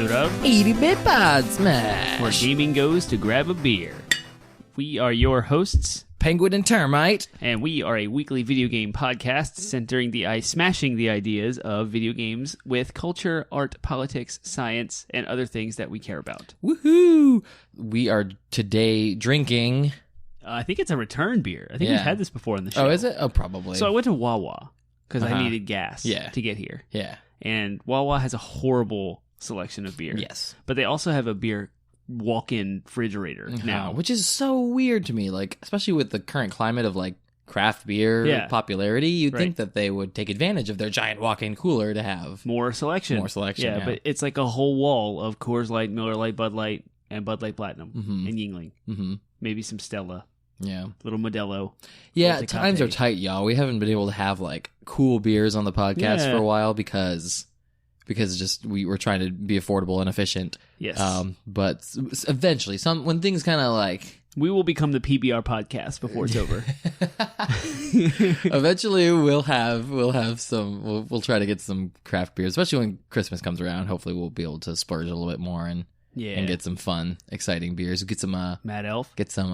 episode of 80-Bit Podsmash, Where Gaming Goes to Grab a Beer. We are your hosts, Penguin and Termite. and we are a weekly video game podcast centering smashing the ideas of video games with culture, art, politics, science, and other things that we care about. Woohoo! We are today drinking... I think it's a return beer. I think we've had this before on the show. Oh, is it? Oh, probably. So I went to Wawa because I needed gas to get here. Yeah. And Wawa has a horrible selection of beer. Yes. But they also have a beer walk-in refrigerator now. Which is so weird to me, like, especially with the current climate of, like, craft beer popularity, you'd think that they would take advantage of their giant walk-in cooler to have more selection. Yeah, but it's like a whole wall of Coors Light, Miller Lite, Bud Light, and Bud Light Platinum, and Yuengling. Maybe some Stella. Yeah. Little Modelo. Yeah, times are tight, y'all. We haven't been able to have, like, cool beers on the podcast for a while because just we were trying to be affordable and efficient. Yes. But eventually, when things kind of like... We will become the PBR podcast before it's over. Eventually, we'll try to get some craft beers, especially when Christmas comes around. Hopefully, we'll be able to splurge a little bit more and get some fun, exciting beers. Get some Mad Elf. Get some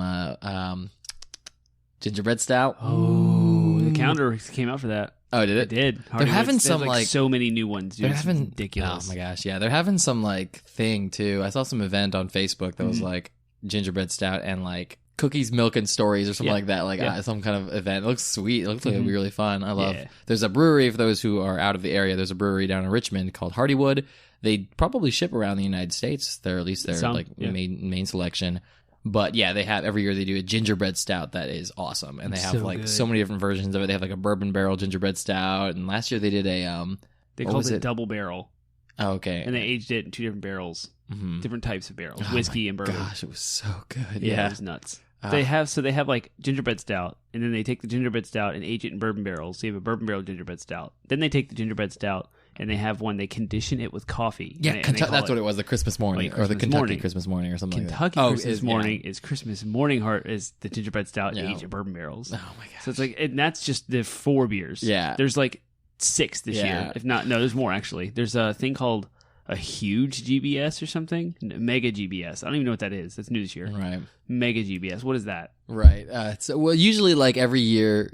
gingerbread stout. Oh, the calendar came out for that. Oh, did it? It did. They're having some like so many new ones. Dude. They're having ridiculous. Oh my gosh, yeah, they're having some like thing too. I saw some event on Facebook that was like gingerbread stout and like cookies, milk, and stories or something like that. Like some kind of event. It looks sweet. It looks like it'd be really fun. I love. There's a brewery for those who are out of the area. There's a brewery down in Richmond called Hardywood. They probably ship around the United States. They're at least their main selection. But yeah, they have every year they do a gingerbread stout that is awesome, and they have so many different versions of it. They have like a bourbon barrel gingerbread stout, and last year they did a they called it double barrel. Oh, okay, and they aged it in 2 different barrels, different types of barrels, whiskey and bourbon. Gosh, it was so good. Yeah, it was nuts. They have like gingerbread stout, and then they take the gingerbread stout and age it in bourbon barrels. So you have a bourbon barrel gingerbread stout. Then they take the gingerbread stout and they have one. They condition it with coffee. Yeah, that's what it was. The Christmas morning or the Kentucky Christmas morning or something. Kentucky like that. Christmas morning is Christmas morning heart is the gingerbread stout aged in bourbon barrels. Oh my gosh! So it's like and that's just the 4 beers. Yeah, there's like 6 this year. If not, no, there's more actually. There's a thing called a huge GBS or something. Mega GBS. I don't even know what that is. That's new this year. Right. Mega GBS. What is that? Right. Usually like every year,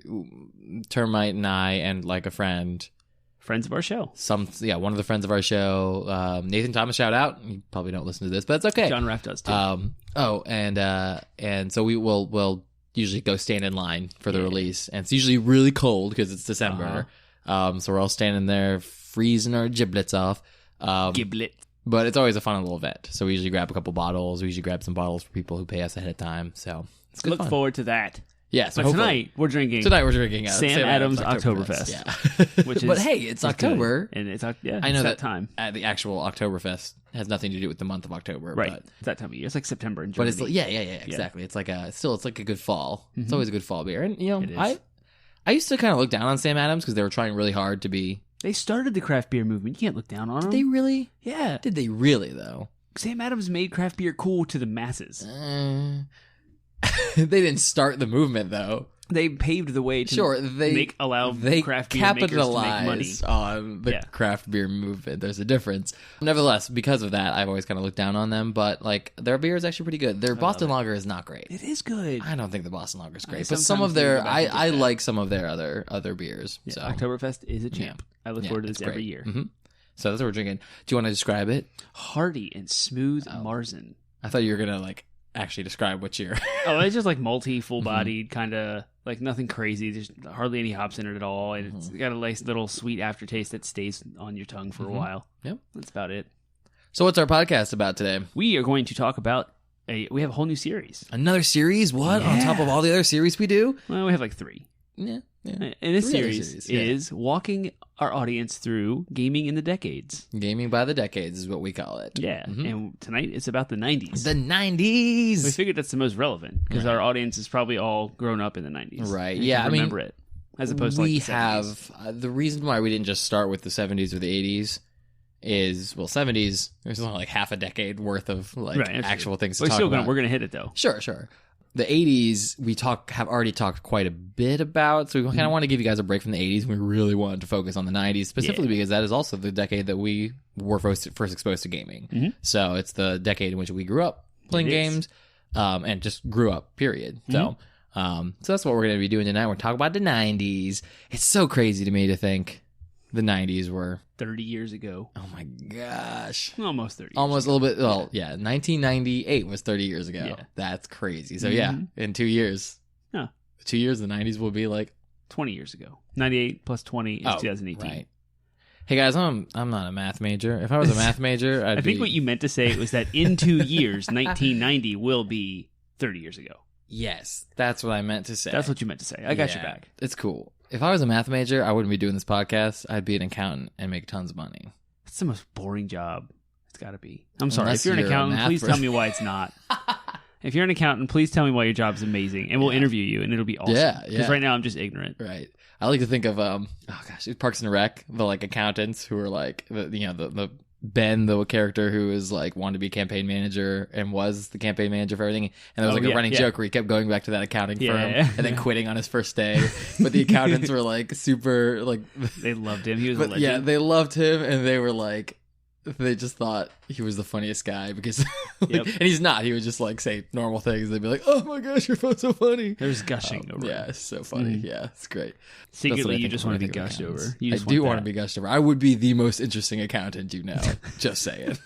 Termite and I and like a friend. Friends of our show. One of the friends of our show. Nathan Thomas, shout out. You probably don't listen to this, but it's okay. John Raff does too. And so we'll usually go stand in line for the release. And it's usually really cold because it's December. So we're all standing there freezing our giblets off. Giblet. But it's always a fun little event. So we usually grab a couple bottles. We usually grab some bottles for people who pay us ahead of time. So it's good fun. Forward to that. Yeah, so tonight we're drinking Sam Adams Oktoberfest. Yeah. Which is, but hey, it's October. Good. And I know that time. The actual Oktoberfest has nothing to do with the month of October. Right. But it's that time of year. It's like September in Germany. But it's exactly. It's like it's like a good fall. It's always a good fall beer. And I used to kind of look down on Sam Adams because they were trying really hard to be. They started the craft beer movement. You can't look down on them. Did they really? Yeah. Did they really though? Sam Adams made craft beer cool to the masses. They didn't start the movement though. They paved the way to allow craft beer makers to make money. On the craft beer movement. There's a difference. Nevertheless, because of that, I've always kind of looked down on them. But like their beer is actually pretty good. Their Boston Lager is not great. It is good. I don't think the Boston Lager is great, but some of their I like some of their other beers. Yeah, so. Oktoberfest is a champ. I look forward to this every year. Mm-hmm. So that's what we're drinking. Do you want to describe it? Hearty and smooth Marzen. I thought you were gonna like actually describe what you're. It's just like malty, full-bodied, kind of like nothing crazy. There's hardly any hops in it at all, and it's got a nice little sweet aftertaste that stays on your tongue for a while. Yep, that's about it. So what's our podcast about today? We are going to talk about we have a whole new series. Another series? What? Yeah. On top of all the other series we do? Well, we have like 3. Yeah. And this series is walking our audience through gaming in the decades. Gaming by the decades is what we call it. Yeah, and tonight it's about the 90s. The 90s! We figured that's the most relevant, because our audience is probably all grown up in the 90s. Right, yeah. I remember it, as opposed to like the 70s. The reason why we didn't just start with the 70s or the 80s is, 70s, there's only like half a decade worth of like actual things to talk about. We're going to hit it, though. Sure. the 80s we have already talked quite a bit about, so we kind of want to give you guys a break from the 80s. We really wanted to focus on the 90s, specifically because that is also the decade that we were first exposed to gaming. So it's the decade in which we grew up playing games, and just grew up, period. So that's what we're going to be doing tonight. We're talking about the 90s. It's so crazy to me to think the 90s were 30 years ago. Oh my gosh. Almost 30 years Almost ago. a little bit. Well, yeah. 1998 was 30 years ago. Yeah. That's crazy. So yeah, in 2 years. Huh. 2 years, the 90s will be like 20 years ago. 98 plus 20 is 2018. Right. Hey guys, I'm not a math major. If I was a math major, I think what you meant to say was that in 2 years, 1990 will be 30 years ago. Yes, that's what I meant to say. That's what you meant to say. I got your back. It's cool. If I was a math major, I wouldn't be doing this podcast. I'd be an accountant and make tons of money. It's the most boring job. It's got to be. I'm sorry. Unless If you're an you're a accountant, math please person. tell me why it's not. If you're an accountant, please tell me why your job is amazing, and we'll interview you, and it'll be awesome. Yeah, Because right now I'm just ignorant. Right. I like to think of Parks and Rec, the like accountants who are like the Ben, the character who is like wanted to be campaign manager and was the campaign manager for everything, and there was a running joke where he kept going back to that accounting firm and then quitting on his first day. But the accountants were like super like they loved him. He was a legend. Yeah, they loved him, and they were like. They just thought he was the funniest guy because, and he's not. He would just like say normal things. They'd be like, "Oh my gosh, you're so funny." There's gushing over. Yeah, it's so funny. Yeah, it's great. Secretly, you just want to be gushed over. I do want to be gushed over. I would be the most interesting accountant you know. Just saying.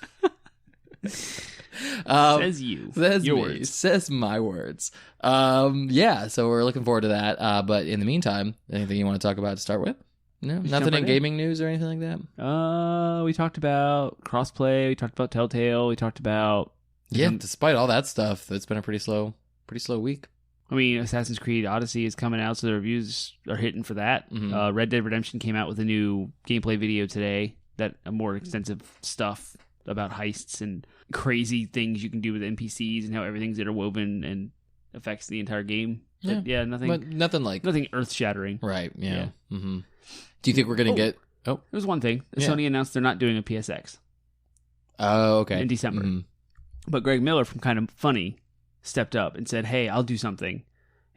Says you. Says your me. words. Says my words. Yeah. So we're looking forward to that. But in the meantime, anything you want to talk about to start with? No, nothing in gaming news or anything like that. We talked about crossplay. We talked about Telltale. We talked about despite all that stuff, it's been a pretty slow week. I mean, Assassin's Creed Odyssey is coming out, so the reviews are hitting for that. Red Dead Redemption came out with a new gameplay video today, that more extensive stuff about heists and crazy things you can do with NPCs and how everything's interwoven and affects the entire game. But nothing earth shattering. Right? Yeah. Mm-hmm. Do you think we're gonna get? Oh, there's one thing. Sony announced they're not doing a PSX. Oh, okay. In December. But Greg Miller from Kind of Funny stepped up and said, "Hey, I'll do something,"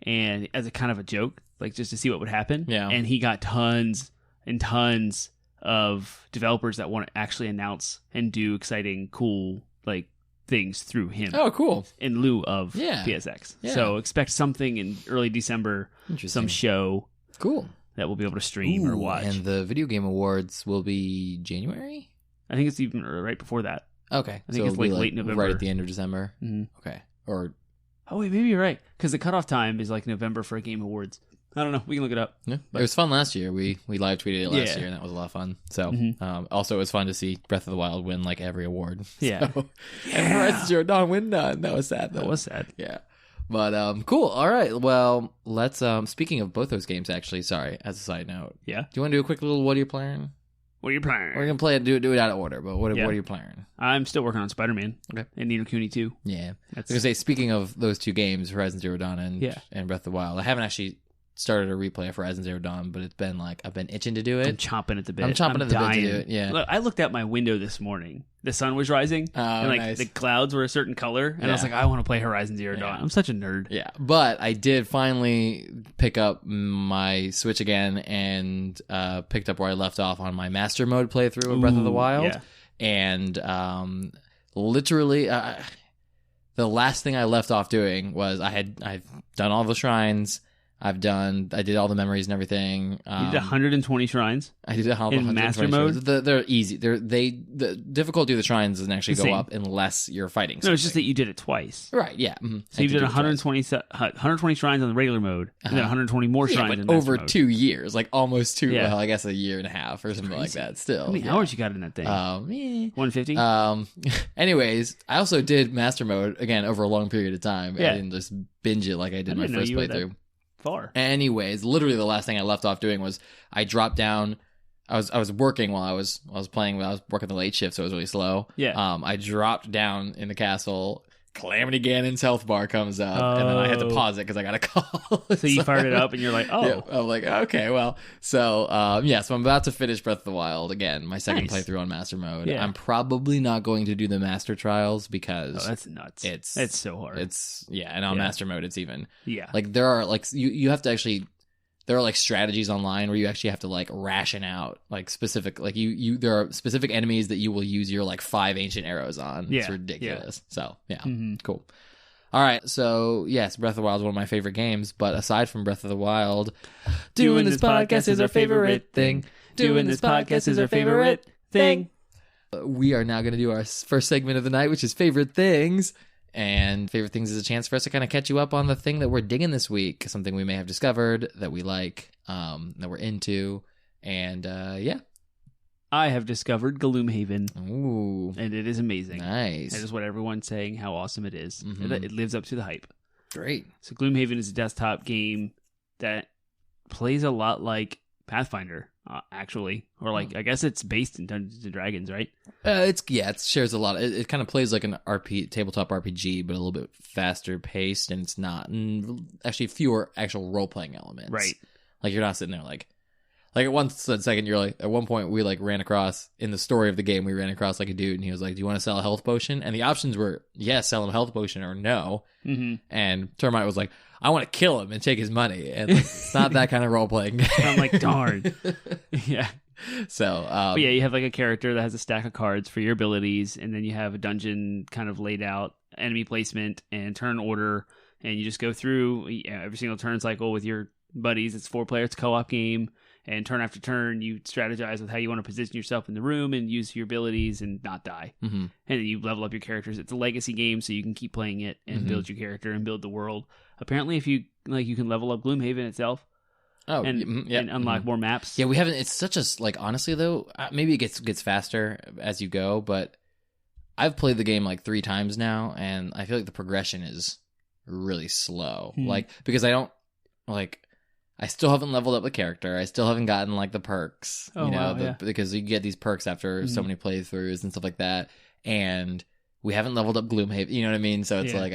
and as a kind of a joke, like just to see what would happen. Yeah. And he got tons and tons of developers that want to actually announce and do exciting, cool like things through him. Oh, cool! In lieu of PSX. Yeah. So expect something in early December. Some show. Cool. That we'll be able to stream or watch. And the Video Game Awards will be January? I think it's even right before that. Okay. I think it's like late November. Right at the end of December? Mm-hmm. Okay. Or... Oh, wait, maybe you're right. Because the cutoff time is like November for Game Awards. I don't know. We can look it up. Yeah. It was fun last year. We live tweeted it last year, and that was a lot of fun. So, also it was fun to see Breath of the Wild win like every award. Yeah. So, and Horizon Zero Dawn win none. That was sad, though. That was sad. Yeah. But cool. All right. Well, let's speaking of both those games, actually, sorry, as a side note. Yeah. Do you want to do a quick little what are you playing? What are you playing? We're gonna play it, do it out of order, but what are you playing? I'm still working on Spider-Man. Okay. And Ni no Kuni 2. Yeah. I was gonna say, speaking of those two games, Horizon Zero Dawn and Breath of the Wild, I haven't actually started a replay of Horizon Zero Dawn, but it's been like I've been itching to do it. I'm chomping at the bit. I'm chomping at the bit to do it. Yeah. Look, I looked out my window this morning. The sun was rising, and like nice. the clouds were a certain color, and I was like, I want to play Horizon Zero Dawn. I'm such a nerd. Yeah, but I did finally pick up my Switch again and picked up where I left off on my Master Mode playthrough of Breath of the Wild. Yeah. And literally, the last thing I left off doing was I've done all the shrines. I did all the memories and everything. You did 120 shrines? I did all the in Master Mode? They're easy. The difficulty of the shrines doesn't actually go up unless you're fighting something. No, it's just that you did it twice. Right, yeah. Mm-hmm. So you did 120 shrines on the regular mode, and then 120 more shrines in Master over Mode. 2 years, like almost two, well, I guess a year and a half or something like that still. How many hours you got in that thing? 150? Anyways, I also did Master Mode, again, over a long period of time. I didn't just binge it like I did my first playthrough. Far. Anyways, literally the last thing I left off doing was I dropped down. I was working while I was playing. I was working the late shift, so it was really slow. Yeah. I dropped down in the castle, Calamity Ganon's health bar comes up, and then I had to pause it because I got a call. So you fired it up, and you're like, oh. Yeah, I'm like, okay, well. So, so I'm about to finish Breath of the Wild again, my second playthrough on Master Mode. Yeah. I'm probably not going to do the Master Trials because... Oh, that's nuts. It's so hard. And on Master Mode, it's even... Yeah. Like, there are, like, you have to actually... There are like strategies online where you actually have to like ration out like specific like there are specific enemies that you will use your like 5 ancient arrows on. Yeah, it's ridiculous. So Mm-hmm. Cool. All right, so yes, Breath of the Wild is one of my favorite games, but aside from Breath of the Wild, doing this podcast is our favorite thing. Doing this podcast is our favorite thing. We are now going to do our first segment of the night, which is favorite things. And favorite things is a chance for us to kind of catch you up on the thing that we're digging this week, something we may have discovered that we like, that we're into, and I have discovered Gloomhaven. Ooh, and it is amazing. Nice. That is what everyone's saying how awesome it is. Mm-hmm. It lives up to the hype. Great. So Gloomhaven is a desktop game that plays a lot like Pathfinder, actually, or like I guess it's based in Dungeons and Dragons, right? It shares a lot. It kind of plays like an tabletop RPG, but a little bit faster paced, and it's not actually fewer actual role playing elements. Right. Like you're not sitting there like at one second you're like at one point we like ran across in the story of the game we ran across like a dude and he was like, "Do you want to sell a health potion?" And the options were yes, sell him a health potion or no. Mm-hmm. And Termite was like, "I want to kill him and take his money." And like, it's not that kind of role playing game. I'm like, darn. Yeah. So, but yeah, you have like a character that has a stack of cards for your abilities, and then you have a dungeon kind of laid out, enemy placement, and turn order, and you just go through every single turn cycle with your buddies. It's 4 players, co-op game, and turn after turn, you strategize with how you want to position yourself in the room and use your abilities and not die. Mm-hmm. And then you level up your characters. It's a legacy game, so you can keep playing it and build your character and build the world. Apparently, if you like, you can level up Gloomhaven itself. And unlock more maps. Yeah, we haven't. It's such a like. Honestly, though, maybe it gets faster as you go. But I've played the game like 3 times now, and I feel like the progression is really slow. Like because I don't like. I still haven't leveled up the character. I still haven't gotten like the perks. Because you get these perks after so many playthroughs and stuff like that. And we haven't leveled up Gloomhaven. You know what I mean? So it's like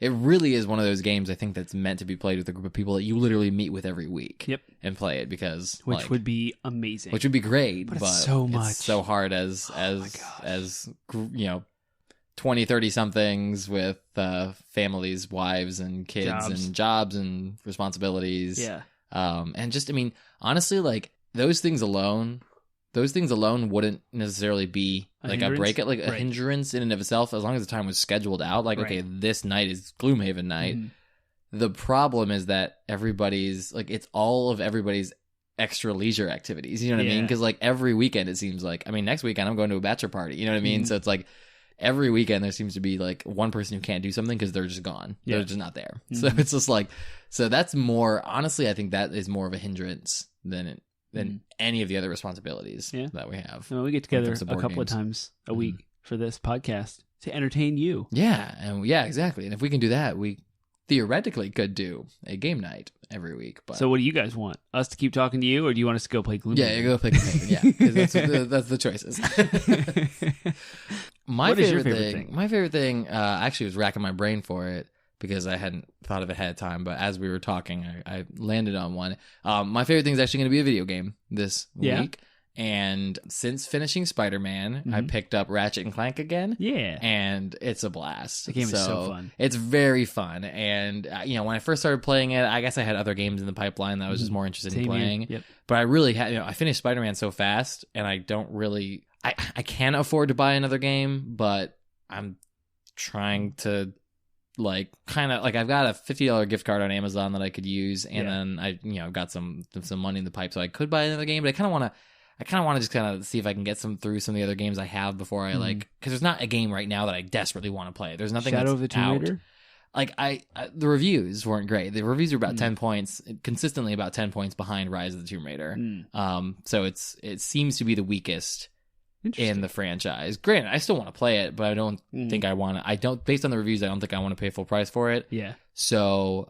it really is one of those games I think that's meant to be played with a group of people that you literally meet with every week. Yep. And play it because which would be amazing. Which would be great, but it's so much. It's so hard as 20, 30 somethings with families, wives and kids and jobs and responsibilities. Yeah. And just I mean, honestly, like those things alone wouldn't necessarily be like a break it, like a hindrance in and of itself, as long as the time was scheduled out. Like, okay, this night is Gloomhaven night. The problem is that everybody's like, it's all of everybody's extra leisure activities. You know what I mean? Because like every weekend, it seems like, I mean, next weekend I'm going to a bachelor party. You know what I mean? So it's like every weekend there seems to be like one person who can't do something because they're just gone. They're just not there. So it's just like, so that's more, honestly, I think that is more of a hindrance than any of the other responsibilities that we have. Well, we get together a couple of times a week for this podcast to entertain you. Yeah, and exactly. And if we can do that, we theoretically could do a game night every week. But so what do you guys want? Us to keep talking to you, or do you want us to go play Gloomhaven? Yeah, go play Gloomhaven. Yeah, because that's the choices. My favorite thing? My favorite thing actually was racking my brain for it, because I hadn't thought of it ahead of time, but as we were talking, I landed on one. My favorite thing is actually going to be a video game this week. And since finishing Spider-Man, I picked up Ratchet and Clank again. Yeah. And it's a blast. The game is so fun. It's very fun. And, when I first started playing it, I guess I had other games in the pipeline that I was just more interested in playing. Yep. But I really had, I finished Spider-Man so fast, and I don't really, I can afford to buy another game, but I'm trying to like kind of like I've got a $50 gift card on Amazon that I could use, and then I've got some money in the pipe, so I could buy another game, but I kind of want to just kind of see if I can get through some of the other games I have before I like, because there's not a game right now that I desperately want to play. There's nothing Shadow that's of the Tomb Raider? Like the reviews weren't great. The reviews are about 10 points, consistently about 10 points behind Rise of the Tomb Raider. So it seems to be the weakest in the franchise. Granted, I still want to play it, but I don't think I want to. Based on the reviews, I don't think I want to pay full price for it. Yeah. So,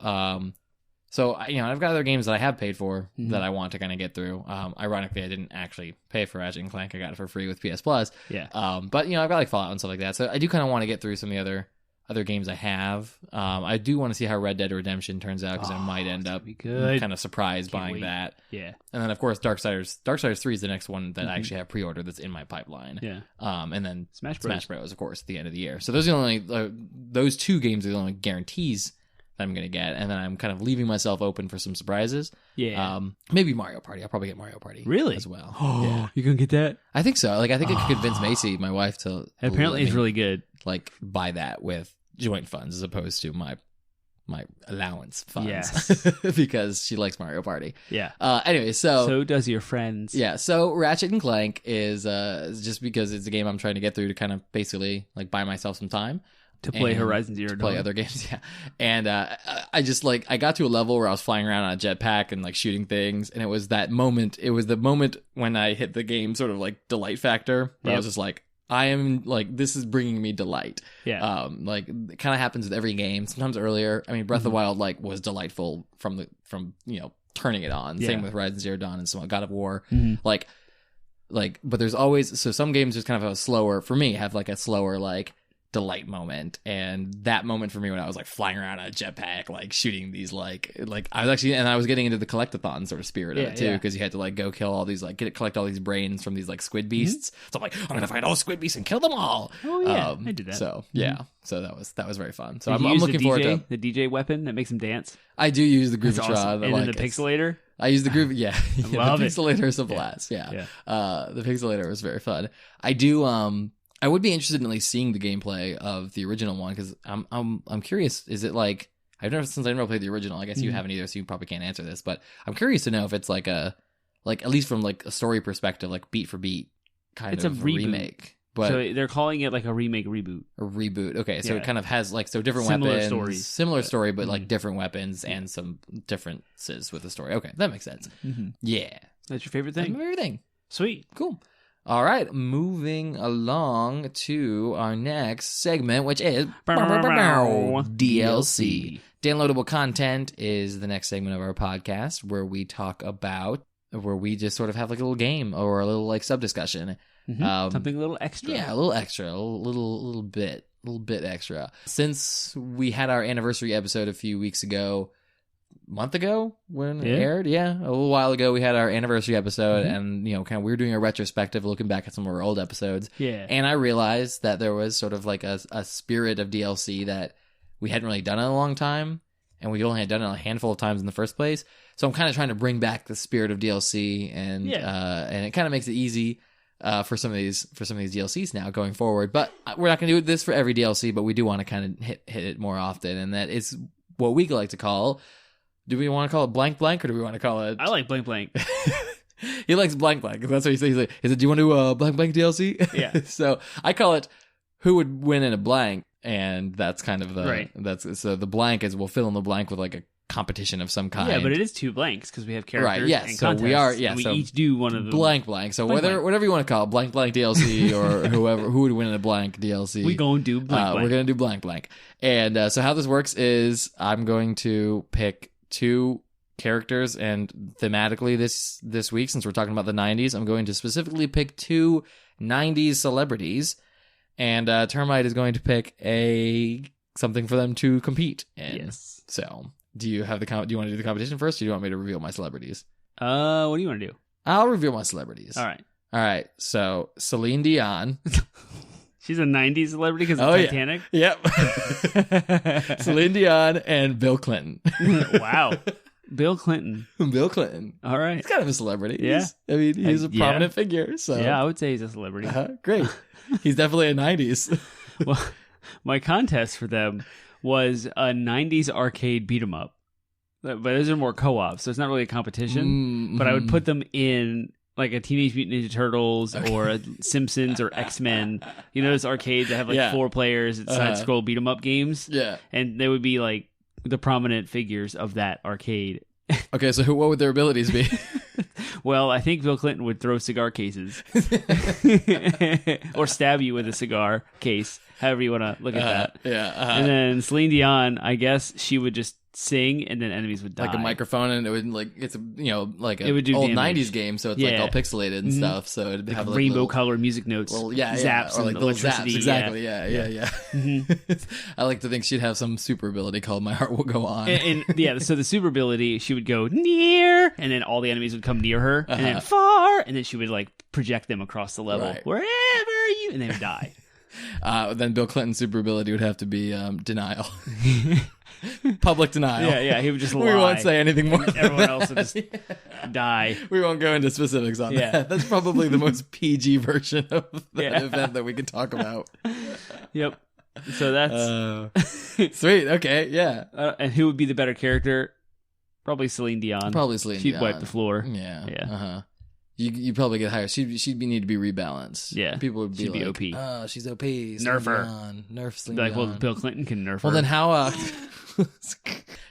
I've got other games that I have paid for that I want to kind of get through. Ironically, I didn't actually pay for Ratchet and Clank. I got it for free with PS Plus. Yeah. But I've got like Fallout and stuff like that. So I do kind of want to get through some of the other other games I have. I do want to see how Red Dead Redemption turns out because I might end up kind of surprised buying that. Yeah. And then, of course, Darksiders 3 is the next one that I actually have pre-ordered that's in my pipeline. Yeah. And then Smash Bros, of course, at the end of the year. So those are the only those two games are the only guarantees that I'm going to get. And then I'm kind of leaving myself open for some surprises. Yeah. Maybe Mario Party. I'll probably get Mario Party. Really? As well. Oh, yeah. You gonna get that? I think so. Like, I think I could convince Macy, my wife, to apparently it's really good. Like, buy that with joint funds as opposed to my allowance funds. Yes. Because she likes Mario Party. Yeah. Anyway, so does your friends. Yeah. So Ratchet and Clank is just because it's a game I'm trying to get through to kind of basically like buy myself some time. To play Horizon Zero Dawn. Play other games, yeah. And I just like I got to a level where I was flying around on a jetpack and like shooting things, and it was the moment when I hit the game sort of like delight factor where I was just like, I am like, this is bringing me delight. Yeah. Like it kind of happens with every game. Sometimes earlier, I mean, Breath of the Wild like was delightful from turning it on. Same with Horizon Zero Dawn and some God of War. Like, but there's always some games just kind of have a slower like delight moment, and that moment for me when I was like flying around on a jetpack like shooting these like I was getting into the collectathon sort of spirit of it too, because you had to like go kill all these like collect all these brains from these like squid beasts. So I'm like, I'm gonna find all the squid beasts and kill them all. Oh yeah, I did that. So so that was very fun. So I'm looking forward to the DJ weapon that makes them dance. I do use the Groovitron. Awesome. And then the Pixelator. I use the Groove. Yeah, love the Pixelator is a blast. Yeah. The Pixelator was very fun. I do. I would be interested in at least seeing the gameplay of the original one because I'm curious. Is it like I never played the original. I guess you haven't either, so you probably can't answer this. But I'm curious to know if it's like at least from like a story perspective, like beat for beat kind of a remake. But so they're calling it like a remake reboot. A reboot. Okay, so it kind of has like different similar weapons, similar story, but like different weapons and some differences with the story. Okay, that makes sense. Yeah, that's your favorite thing. That's my favorite thing. Sweet, cool. All right, moving along to our next segment, which is DLC. Downloadable content is the next segment of our podcast where we just sort of have like a little game or a little like sub-discussion. Something a little extra. Yeah, a little extra, a little bit extra. Since we had our anniversary episode a few weeks ago, month ago when it aired, a little while ago, we had our anniversary episode, and kind of we were doing a retrospective, looking back at some of our old episodes. Yeah, and I realized that there was sort of like a spirit of DLC that we hadn't really done in a long time, and we only had done it a handful of times in the first place. So I'm kind of trying to bring back the spirit of DLC, and it kind of makes it easy for some of these DLCs now going forward. But we're not going to do this for every DLC, but we do want to kind of hit it more often, and that is what we like to call. Do we want to call it blank blank, or do we want to call it? I like blank blank. He likes blank blank. That's what he says. He's like, "Is it? Do you want to do a blank blank DLC?" Yeah. So I call it "Who would win in a blank," and that's kind of the right. So the blank is we'll fill in the blank with like a competition of some kind. Yeah, but it is two blanks because we have characters. Right. Yeah. And so contests, we are. and we each do one of them. Blank blank. So whatever you want to call it, blank blank DLC or who would win in a blank DLC. We gonna do blank blank. We're gonna do blank blank. And so how this works is I'm going to pick two characters, and thematically this week, since we're talking about the 90s, I'm going to specifically pick two 90s celebrities, and Termite is going to pick something for them to compete in. Yes. So do you want to do the competition first, or do you want me to reveal my celebrities? What do you want to do? I'll reveal my celebrities. All right, so Celine Dion. She's a 90s celebrity because of Titanic? Yeah. Yep. Celine Dion and Bill Clinton. Wow. Bill Clinton. All right. He's kind of a celebrity. Yeah. He's a prominent figure. So yeah, I would say he's a celebrity. Great. He's definitely a 90s. Well, my contest for them was a 90s arcade beat 'em up. But those are more co-op, so it's not really a competition. But I would put them in like a Teenage Mutant Ninja Turtles or a Simpsons or X-Men. You know those arcades that have like 4 players, it's side-scroll beat 'em up games? Yeah. And they would be like the prominent figures of that arcade. Okay, so what would their abilities be? Well, I think Bill Clinton would throw cigar cases or stab you with a cigar case, however you want to look at that. Yeah. And then Celine Dion, I guess she would just sing, and then enemies would die. Like a microphone, and it would it's like it would do old damage. 90s game, so it's like all pixelated and stuff. So it'd like have rainbow little, color music notes, zaps, or like and little zaps. Exactly. Yeah. Mm-hmm. I like to think she'd have some super ability called "My Heart Will Go On." And so the super ability, she would go near, and then all the enemies would come near her, and then far, and then she would like project them across the level wherever you, and they would die. Then Bill Clinton's super ability would have to be denial. Public denial. Yeah, he would just lie. We won't say anything more. Everyone else would just die. We won't go into specifics on that. That's probably the most PG version of that event that we could talk about. Yep. So that's sweet. Okay, yeah. And who would be the better character? Probably Celine Dion. She'd wipe the floor. Yeah. You probably get higher. She'd need to be rebalanced. Yeah, people would be like, OP. "Oh, she's OP. Nerf her. Nerf Celine Like, well, Dion." Bill Clinton can nerf her. Well, then how? You're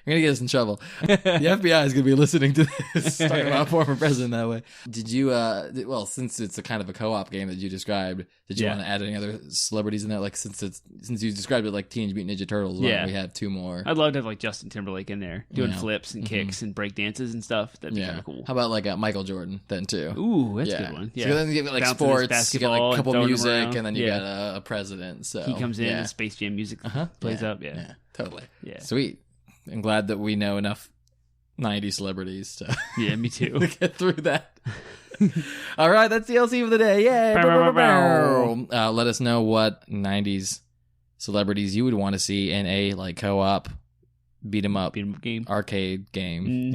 gonna get us in trouble. The FBI is gonna be listening to this, talking about former president that way. Did you? Well, since it's a kind of a co-op game that you described, did you want to add any other celebrities in there? Like, since you described it like Teenage Mutant Ninja Turtles, why don't we have two more? I'd love to have like Justin Timberlake in there doing flips and kicks and break dances and stuff. That'd be kind of cool. How about like Michael Jordan then too? Ooh, that's a good one. Yeah, so then you get like bouncing sports, you get like a couple music, and then you got a president. So he comes in and Space Jam music plays up. Yeah, totally. Yeah, sweet. I'm glad that we know enough 90s celebrities to yeah, me too. to get through that. All right, that's DLC for the day. Yay! Let us know what 90s celebrities you would want to see in a like co-op beat 'em up game, arcade game.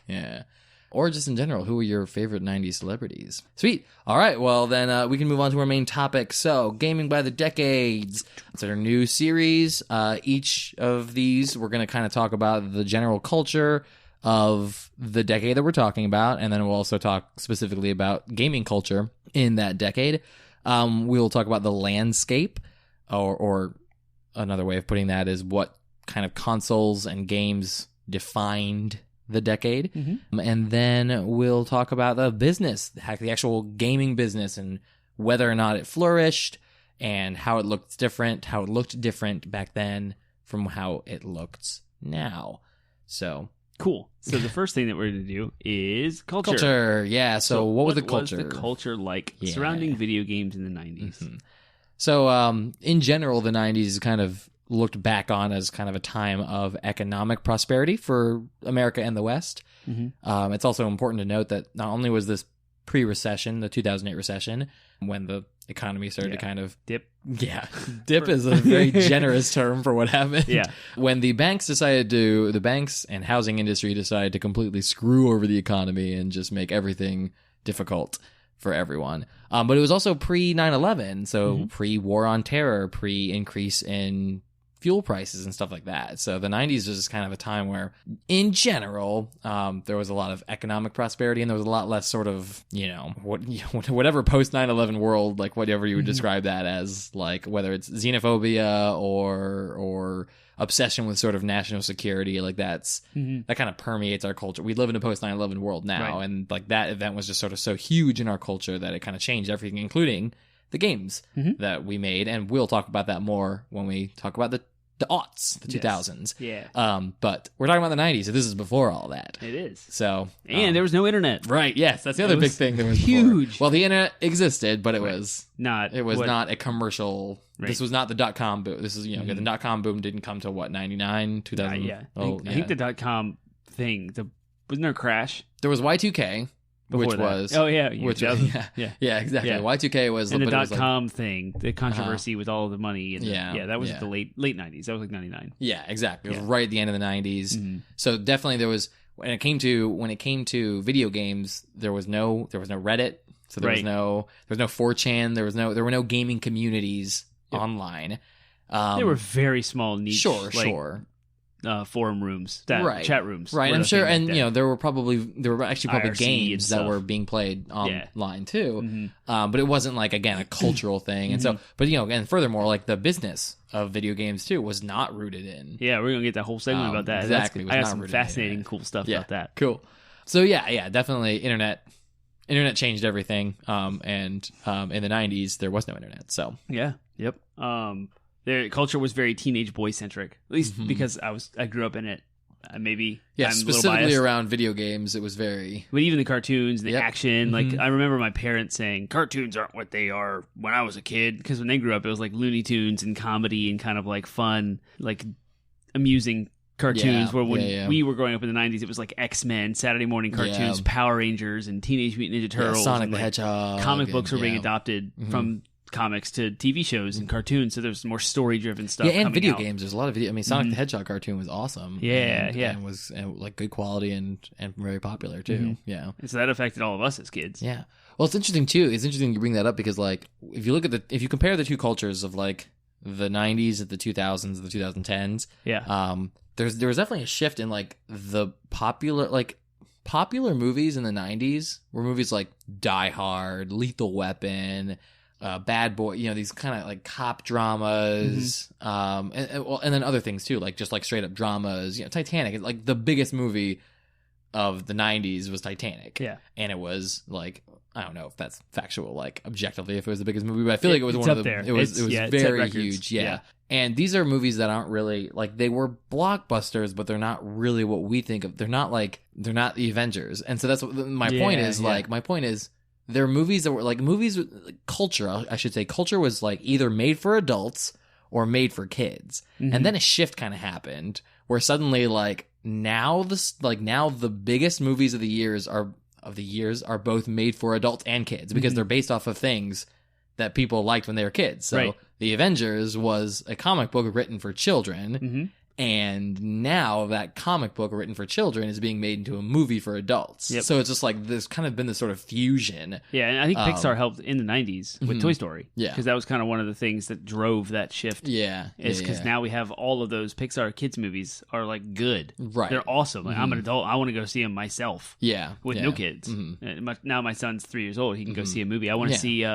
Yeah. Or just in general, who are your favorite 90s celebrities? Sweet. All right, well, then we can move on to our main topic. So, Gaming by the Decades. It's our new series. Each of these, we're going to kind of talk about the general culture of the decade that we're talking about, and then we'll also talk specifically about gaming culture in that decade. We'll talk about the landscape, or another way of putting that is what kind of consoles and games defined the decade. And then we'll talk about the business, the actual gaming business, and whether or not it flourished and how it looked different back then from how it looks now. So cool. So the first thing that we're going to do is culture. Yeah. So what was the culture? What was the culture like surrounding video games in the 90s? So in general, the 90s is kind of looked back on as kind of a time of economic prosperity for America and the West. It's also important to note that not only was this pre-recession, the 2008 recession, when the economy started to kind of dip. Yeah, dip is a very generous term for what happened. Yeah, when the banks and housing industry decided to completely screw over the economy and just make everything difficult for everyone. But it was also pre 9/11, so pre-war on terror, pre-increase in fuel prices and stuff like that. So the 90s was just kind of a time where, in general, there was a lot of economic prosperity, and there was a lot less sort of, whatever post 9/11 world, like whatever you would describe that as, like whether it's xenophobia or obsession with sort of national security, like that kind of permeates our culture. We live in a post 9/11 world now, and like that event was just sort of so huge in our culture that it kind of changed everything, including the games that we made, and we'll talk about that more when we talk about the aughts, the 2000s. Yeah. But we're talking about the 90s, so this is before all that. It is. So, and there was no internet. Right. Yes, that's the other big thing that was huge. Before. Well, the internet existed, but it was not. It was not a commercial. Right. This was not the .com boom. This is the .com boom didn't come till what, 99, 2000. Yeah. I think the .com thing. Wasn't there a crash? There was Y2K. Which was exactly. Y2K was and the .com thing, the controversy with all of the money, and that was the late 90s. That was like 99. Yeah, exactly. It was right at the end of the 90s. So definitely there was when it came to video games, there was no Reddit, so there was no 4chan, there were no gaming communities online. They were very small niche. Sure. Forum rooms, chat rooms, right? I'm sure, and there were actually probably games that were being played online too, but it wasn't like, again, a cultural thing. And so, but and furthermore, like the business of video games too was not rooted in. Yeah, we're gonna get that whole segment about that. Exactly, I got some fascinating, cool stuff about that. Cool. So definitely internet changed everything. And in the 90s there was no internet. So their culture was very teenage boy centric, at least because I grew up in it. maybe. Yeah, I'm specifically around video games, it was very. But even the cartoons, the action, like Mm-hmm. I remember my parents saying, cartoons aren't what they are when I was a kid. Because when they grew up, it was like Looney Tunes and comedy and kind of like fun, like amusing cartoons. Where when we were growing up in the 90s, it was like X-Men, Saturday morning cartoons, Power Rangers, and Teenage Mutant Ninja Turtles. Sonic and, the like, Hedgehog. comic books were being adopted from comics to TV shows and cartoons, so there's more story-driven stuff. Yeah, and coming video out. games. There's a lot of video. I mean, Sonic the Hedgehog cartoon was awesome. Yeah, and was like good quality and very popular too. Yeah, and so that affected all of us as kids. Yeah. Well, it's interesting too. It's interesting you bring that up because like if you look at if you compare the two cultures of like the 90s and the 2000s, the 2010s. Yeah. There was definitely a shift in like the popular movies in the 90s were movies like Die Hard, Lethal Weapon, Bad Boy, these kind of like cop dramas, and then other things too, like just like straight up dramas. Titanic, like the biggest movie of the 90s was Titanic. Yeah. And it was like, I don't know if that's factual, like objectively, if it was the biggest movie, but I feel like it was one of the, there. it was very huge. Yeah. And these are movies that aren't really like, they were blockbusters, but they're not really what we think of. They're not the Avengers. And so that's what my point is. Like, my point is, they're movies that were like culture, I should say. Culture was like either made for adults or made for kids. And then a shift kind of happened where suddenly like now the biggest movies of the years are both made for adults and kids because they're based off of things that people liked when they were kids. So The Avengers was a comic book written for children. And now that comic book written for children is being made into a movie for adults. Yep. So it's just like there's kind of been this sort of fusion. Yeah, and I think Pixar helped in the 90s with Toy Story. Yeah. Because that was kind of one of the things that drove that shift. Yeah. Is because now we have all of those Pixar kids movies are like good. Right. They're awesome. Like, I'm an adult. I want to go see them myself. Yeah. With no kids. Now my son's 3 years old. He can go see a movie. I want to see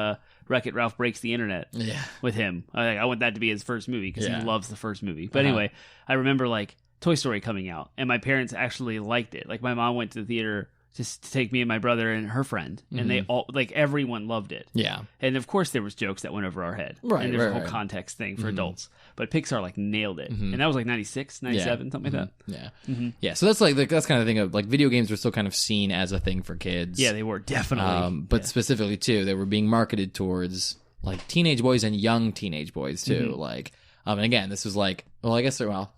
Wreck-It Ralph Breaks the Internet with him. I want that to be his first movie because he loves the first movie. But anyway, I remember like Toy Story coming out, and my parents actually liked it. Like my mom went to the theater just to take me and my brother and her friend, and they all like everyone loved it. Yeah, and of course there was jokes that went over our head. Right, and there's a whole context thing for adults. But Pixar like nailed it, and that was like 96, 97, something like that. Yeah, yeah. So that's like that's kind of thing of like video games were still kind of seen as a thing for kids. Yeah, they were definitely. But specifically too, they were being marketed towards like teenage boys and young teenage boys too. Like, and again, this was like, well, I guess there are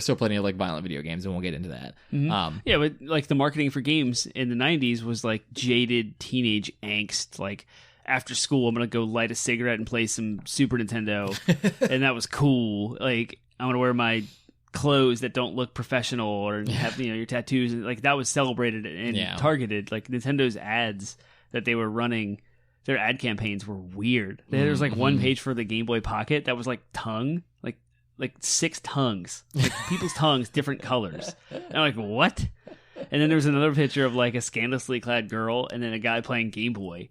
still plenty of like violent video games, and we'll get into that. Yeah, but like the marketing for games in the 90s was like jaded teenage angst, like after school I'm gonna go light a cigarette and play some Super Nintendo, and that was cool. Like I'm gonna wear my clothes that don't look professional or have your tattoos, like that was celebrated and targeted. Like Nintendo's ads that they were running, their ad campaigns were weird. There was like one page for the Game Boy Pocket that was like tongue, like 6 tongues, like people's tongues, different colors. And I'm like, what? And then there was another picture of like a scandalously clad girl and then a guy playing Game Boy.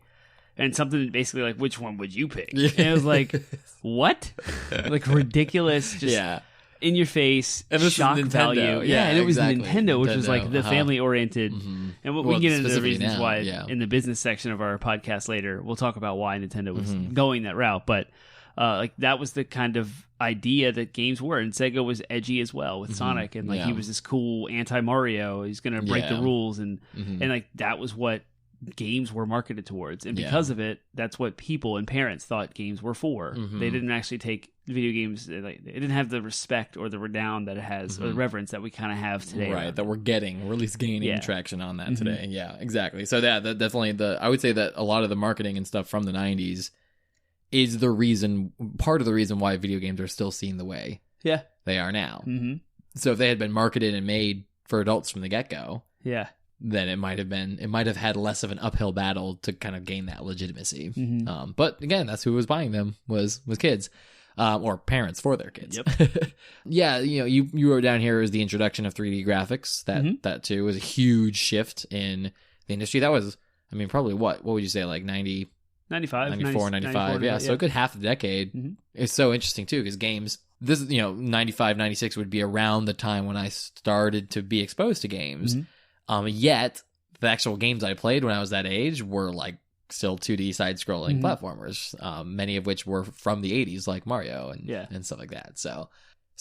And something basically like, which one would you pick? And it was like, what? Like ridiculous, just in your face, and shock value. Yeah, and it was Nintendo, which was like the family oriented. And we can get into the reasons why in the business section of our podcast later. We'll talk about why Nintendo was going that route. But like that was the kind of idea that games were. And Sega was edgy as well with Sonic. And like he was this cool anti-Mario. He's going to break the rules. And like that was what games were marketed towards, and because of it, that's what people and parents thought games were for. They didn't actually take video games, like it didn't have the respect or the renown that it has, or the reverence that we kind of have today, right? That we're getting, or at least gaining traction on that today. Yeah, exactly. So that definitely I would say that a lot of the marketing and stuff from the 90s is part of the reason why video games are still seen the way they are now. So if they had been marketed and made for adults from the get-go, then it might have had less of an uphill battle to kind of gain that legitimacy. But again, that's who was buying them was kids, or parents for their kids. Yeah, you wrote down here is the introduction of 3D graphics. That too was a huge shift in the industry. That was, I mean, probably what would you say, like 95, 95. Yeah, so a good half a decade. It's so interesting too, because games, this 95, 96 would be around the time when I started to be exposed to games. Yet the actual games I played when I was that age were like still 2D side-scrolling platformers, many of which were from the 80s, like Mario and stuff like that. So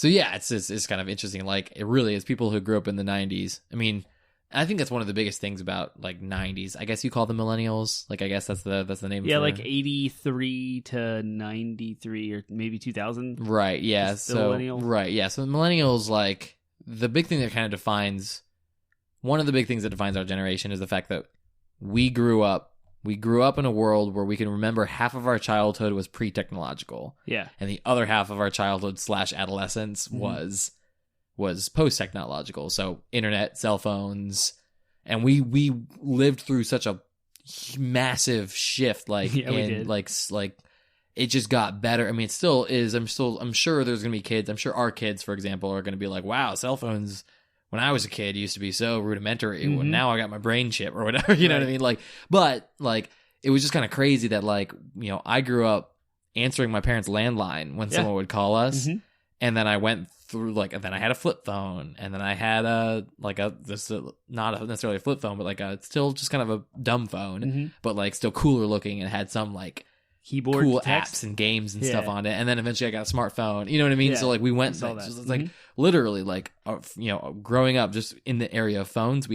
So yeah, it's kind of interesting. Like it really is people who grew up in the 90s. I mean, I think that's one of the biggest things about like 90s. I guess you call them millennials. Like I guess that's the name. Yeah, for like 83 to 93 or maybe 2000. Right. Yeah. So millennial. Right. Yeah. So millennials, like the big thing that kind of defines one of the big things that defines our generation is the fact that we grew up in a world where we can remember half of our childhood was pre-technological. Yeah. And the other half of our childhood / adolescence was post-technological. So internet, cell phones, and we lived through such a massive shift. Like, yeah, we did. Like it just got better. I mean, it still is. I'm sure there's going to be kids. I'm sure our kids, for example, are going to be like, wow, cell phones when I was a kid used to be so rudimentary. Well, now I got my brain chip or whatever, you know what I mean? Like, but like, it was just kind of crazy that like, you know, I grew up answering my parents' landline when someone would call us. And then I went through like, and then I had a flip phone, and then I had not necessarily a flip phone, but like still just kind of a dumb phone, but like still cooler looking and had some like keyboard cool text apps and games and stuff on it. And then eventually I got a smartphone, you know what I mean? So like we went, it's like literally like, you know, growing up just in the area of phones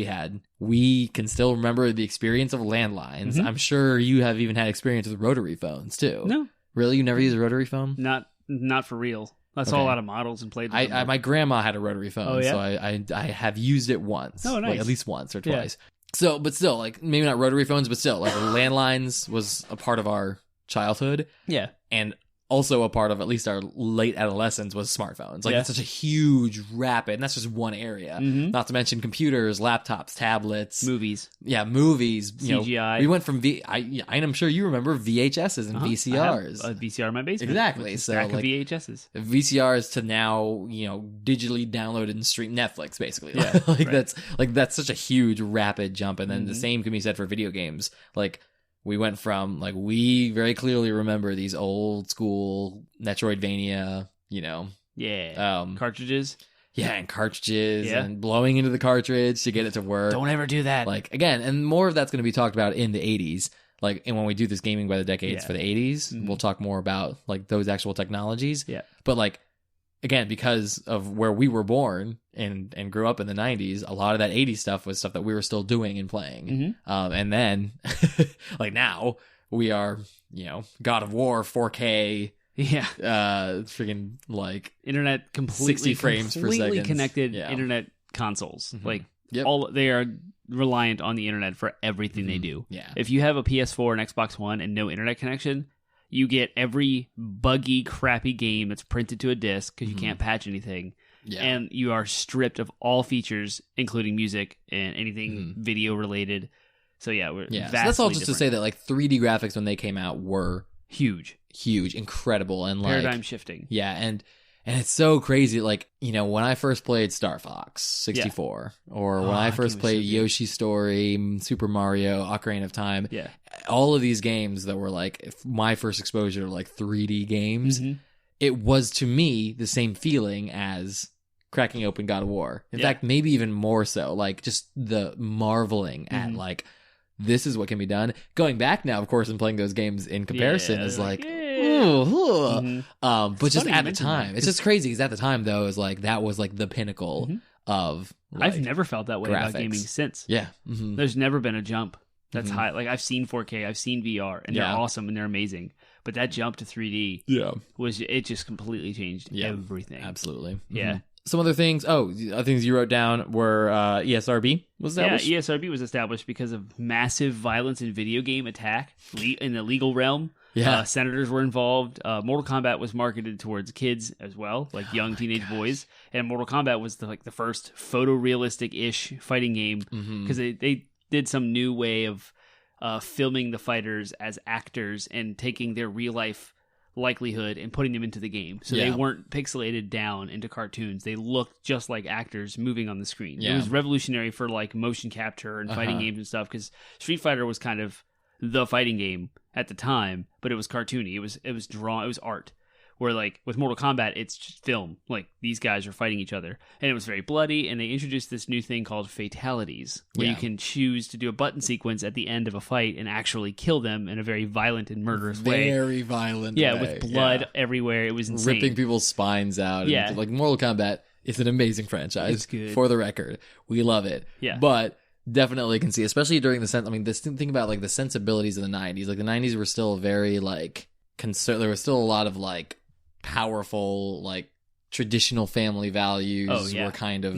we can still remember the experience of landlines. I'm sure you have even had experience with rotary phones too. No. Really? You never used a rotary phone? Not for real. I saw a lot of models and played with them. My grandma had a rotary phone, so I have used it once. Oh, nice. Like, at least once or twice. So, but still, like, maybe not rotary phones, but still, like, landlines was a part of our childhood. Yeah. And also a part of at least our late adolescence was smartphones. Like, it's such a huge, rapid, and that's just one area. Not to mention computers, laptops, tablets. Movies. Yeah, movies. You CGI. know, we went from I'm sure you remember VHSs and VCRs. I have a VCR in my basement. Exactly. So like VHSs. VCRs to now, you know, digitally downloaded and stream Netflix, basically. Yeah, that's such a huge, rapid jump. And then the same can be said for video games. Like, we went from, like, we very clearly remember these old school Metroidvania, you know. Yeah. Cartridges. Yeah, and cartridges and blowing into the cartridge to get it to work. Don't ever do that. Like, again, and more of that's going to be talked about in the 80s. Like, and when we do this gaming by the decades for the 80s, we'll talk more about, like, those actual technologies. Yeah. But, like, again, because of where we were born and grew up in the 90s, a lot of that 80s stuff was stuff that we were still doing and playing. And then, like, now we are, you know, God of War 4K. Yeah. Freaking, like, internet 60 frames per second. Connected internet consoles. Like, Yep. They are reliant on the internet for everything they do. Yeah. If you have a PS4 and Xbox One and no internet connection, you get every buggy, crappy game that's printed to a disc because you can't patch anything. Yeah. And you are stripped of all features, including music and anything video related. So yeah, we're So that's all just to say that like 3D graphics when they came out were huge, incredible, and like paradigm shifting. Yeah, and it's so crazy. Like, you know, when I first played Star Fox 64, or when I first played Yoshi's Story, Super Mario, Ocarina of Time, all of these games that were like my first exposure to like 3D games, it was to me the same feeling as cracking open God of War. In fact, maybe even more so. Like just the marveling at like, this is what can be done. Going back now, of course, and playing those games in comparison is like, but it's just at the time, it's just crazy because at the time though, it was like that was like the pinnacle of. Like, I've never felt that way about gaming since. Yeah, there's never been a jump that's high. Like I've seen 4K, I've seen VR, and they're awesome and they're amazing. But that jump to 3D, it just completely changed everything. Absolutely, yeah. Some other things. Oh, other things you wrote down were ESRB was established. Yeah, ESRB was established because of massive violence in video game attack in the legal realm. Yeah, senators were involved. Mortal Kombat was marketed towards kids as well, like young teenage boys. And Mortal Kombat was the first photorealistic-ish fighting game because they did some new way of filming the fighters as actors and taking their real life likelihood and putting them into the game. So they weren't pixelated down into cartoons. They looked just like actors moving on the screen. It was revolutionary for like motion capture and fighting games and stuff because Street Fighter was kind of the fighting game at the time, but it was cartoony. It was drawn. It was art. Where like with Mortal Kombat, it's just film. Like these guys are fighting each other, and it was very bloody. And they introduced this new thing called fatalities, where you can choose to do a button sequence at the end of a fight and actually kill them in a very violent and murderous way. Very violent. Yeah, way. with blood everywhere. It was insane. Ripping people's spines out. Yeah, like Mortal Kombat is an amazing franchise. It's good. For the record, we love it. Yeah, but definitely can see, especially during the sense. I mean, this thing about like the sensibilities of the '90s. Like the '90s were still very like there was still a lot of like powerful like traditional family values were kind of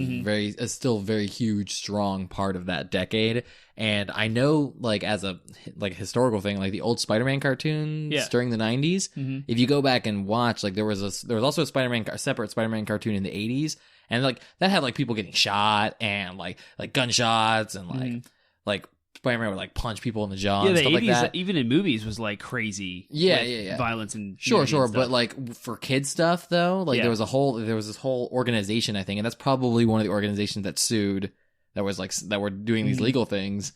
still very huge, strong part of that decade. And I know like as a like historical thing, like the old Spider-Man cartoons during the '90s, if you go back and watch, like there was also a separate Spider-Man cartoon in the '80s, and like that had like people getting shot and like gunshots and like Spider-Man would like punch people in the jaw and stuff 80s, like that. Even in movies was like crazy. Violence and sure. But like for kid stuff though, like there was this whole organization, I think, and that's probably one of the organizations that sued that were doing these legal things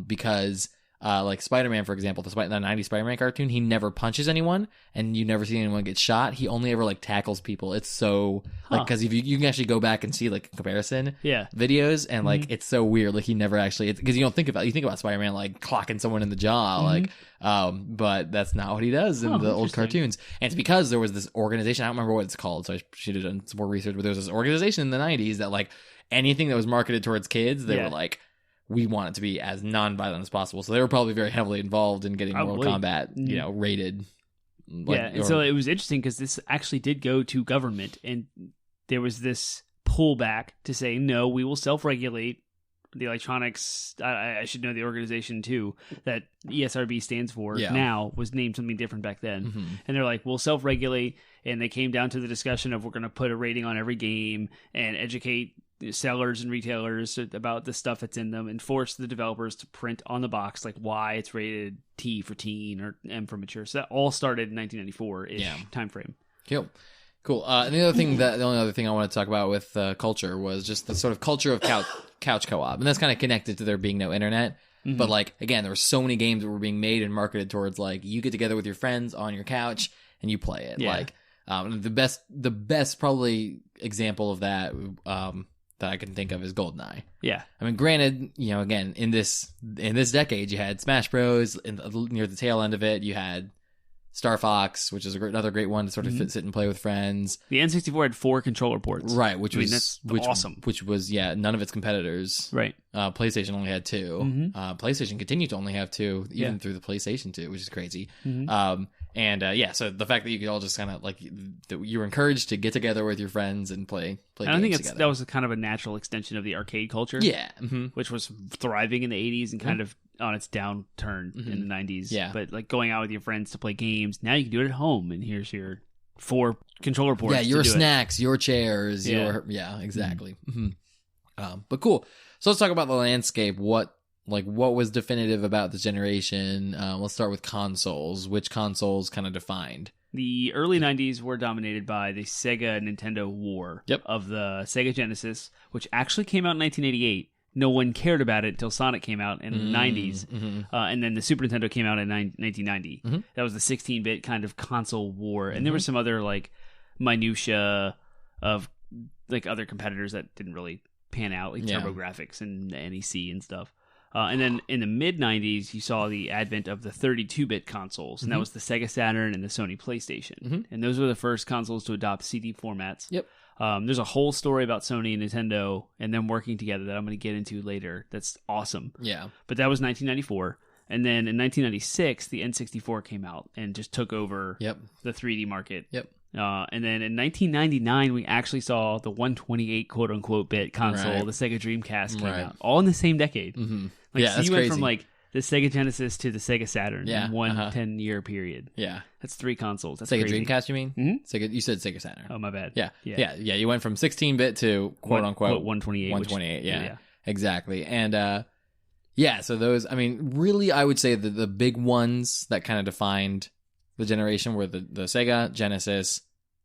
because like Spider-Man, for example, the 90s Spider-Man cartoon, he never punches anyone and you never see anyone get shot. He only ever like tackles people. It's so like, because if you can actually go back and see like comparison videos, and like it's so weird, like he never actually, because you think about Spider-Man like clocking someone in the jaw, like but that's not what he does in the old cartoons. And it's because there was this organization, I don't remember what it's called, so I should have done some more research, but there was this organization in the 90s that like anything that was marketed towards kids, they were like, we want it to be as non-violent as possible. So they were probably very heavily involved in getting Mortal Kombat, rated. And so it was interesting because this actually did go to government, and there was this pullback to say, no, we will self-regulate the electronics. I should know the organization too that ESRB stands for now was named something different back then. And they're like, we'll self-regulate. And they came down to the discussion of we're going to put a rating on every game and educate sellers and retailers about the stuff that's in them, and force the developers to print on the box like why it's rated T for teen or M for mature. So that all started in 1994-ish time frame. Cool. And the only other thing I want to talk about with culture was just the sort of culture of couch co-op, and that's kind of connected to there being no internet. But like again, there were so many games that were being made and marketed towards like you get together with your friends on your couch and you play it. Like the best probably example of that that I can think of is GoldenEye. I mean, granted, again, in this decade, you had Smash Bros. Near the tail end of it, you had Star Fox, which is another great one to sort of sit and play with friends. The N64 had 4 controller ports, right? Which was awesome. Which was none of its competitors, right? PlayStation only had 2. PlayStation continued to only have 2 even through the PlayStation 2, which is crazy. So the fact that you could all just kind of like that you were encouraged to get together with your friends and play games I think together. That was kind of a natural extension of the arcade culture, which was thriving in the 80s and kind of on its downturn in the 90s. But like going out with your friends to play games, now you can do it at home, and here's your 4 controller ports. Your snacks, your chairs, exactly. But cool. So let's talk about the landscape. What was definitive about this generation? Let's start with consoles. Which consoles kind of defined? The early 90s were dominated by the Sega-Nintendo war of the Sega Genesis, which actually came out in 1988. No one cared about it until Sonic came out in the 90s. And then the Super Nintendo came out in 1990. That was the 16-bit kind of console war. And there were some other like minutia of like other competitors that didn't really pan out, like TurboGrafx and the NEC and stuff. And then in the mid-90s, you saw the advent of the 32-bit consoles, and that was the Sega Saturn and the Sony PlayStation. And those were the first consoles to adopt CD formats. There's a whole story about Sony and Nintendo and them working together that I'm going to get into later. That's awesome. But that was 1994. And then in 1996, the N64 came out and just took over the 3D market. And then in 1999, we actually saw the 128 quote-unquote bit console, the Sega Dreamcast, came out. All in the same decade. So you went from like the Sega Genesis to the Sega Saturn in one 10-year period. That's 3 consoles. That's Sega crazy. Dreamcast, you mean? Sega, you said Sega Saturn. Oh, my bad. Yeah. You went from 16-bit to quote-unquote 128. 128, exactly. And so those, I mean, really, I would say that the big ones that kind of defined the generation were the Sega Genesis,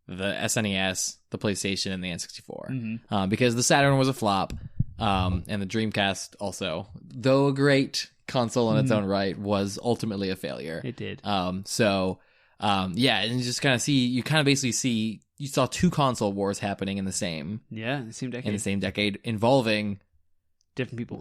the SNES, the PlayStation, and the N64. Because the Saturn was a flop, and the Dreamcast also, though a great console in its own right, was ultimately a failure. It did. Yeah, and you just kind of see, you saw 2 console wars happening in the same decade involving different people.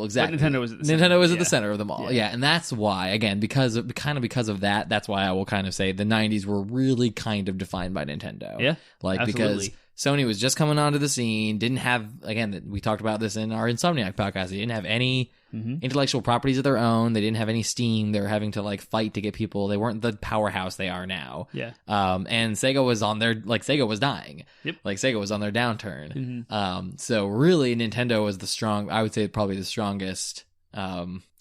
Exactly. But Nintendo was at the center. Nintendo was at the center of them all. Yeah, and that's why, again, because of that, that's why I will kind of say the 90s were really kind of defined by Nintendo. Yeah, absolutely. Because Sony was just coming onto the scene, didn't have, again, we talked about this in our Insomniac podcast, they didn't have any intellectual properties of their own, they didn't have any steam, they were having to fight to get people, they weren't the powerhouse they are now. Yeah. And Sega was on their, Sega was dying. Yep. Sega was on their downturn. So really Nintendo was I would say probably the strongest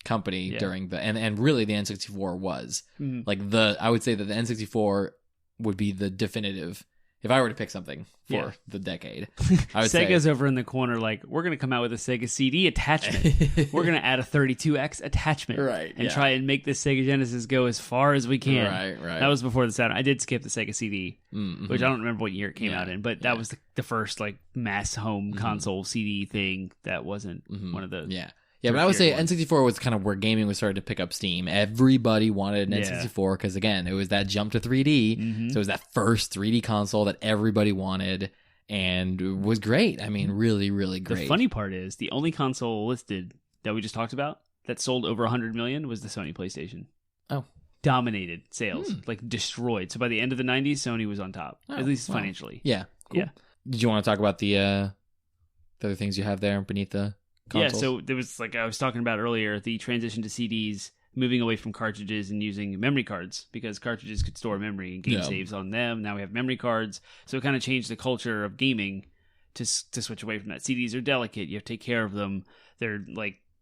company during and really the N64 was. I would say that the N64 would be the definitive, if I were to pick something for the decade, I would Sega's over in the corner we're going to come out with a Sega CD attachment. We're going to add a 32X attachment. Right. And try and make the Sega Genesis go as far as we can. Right. That was before the Saturn. I did skip the Sega CD, which I don't remember what year it came out in, but that was the first mass home console CD thing that wasn't one of the... Yeah, but I would say N64 was kind of where gaming was starting to pick up steam. Everybody wanted an N64 because, again, it was that jump to 3D. So it was that first 3D console that everybody wanted and it was great. I mean, really, really great. The funny part is the only console listed that we just talked about that sold over 100 million was the Sony PlayStation. Oh. Other sales, destroyed. So by the end of the 90s, Sony was on top, at least financially. Yeah, cool. Yeah. Did you want to talk about the other things you have there beneath the... consoles? Yeah, so there was, I was talking about earlier, the transition to CDs, moving away from cartridges and using memory cards, because cartridges could store memory and game saves on them. Now we have memory cards. So it kind of changed the culture of gaming to switch away from that. CDs are delicate. You have to take care of them. They're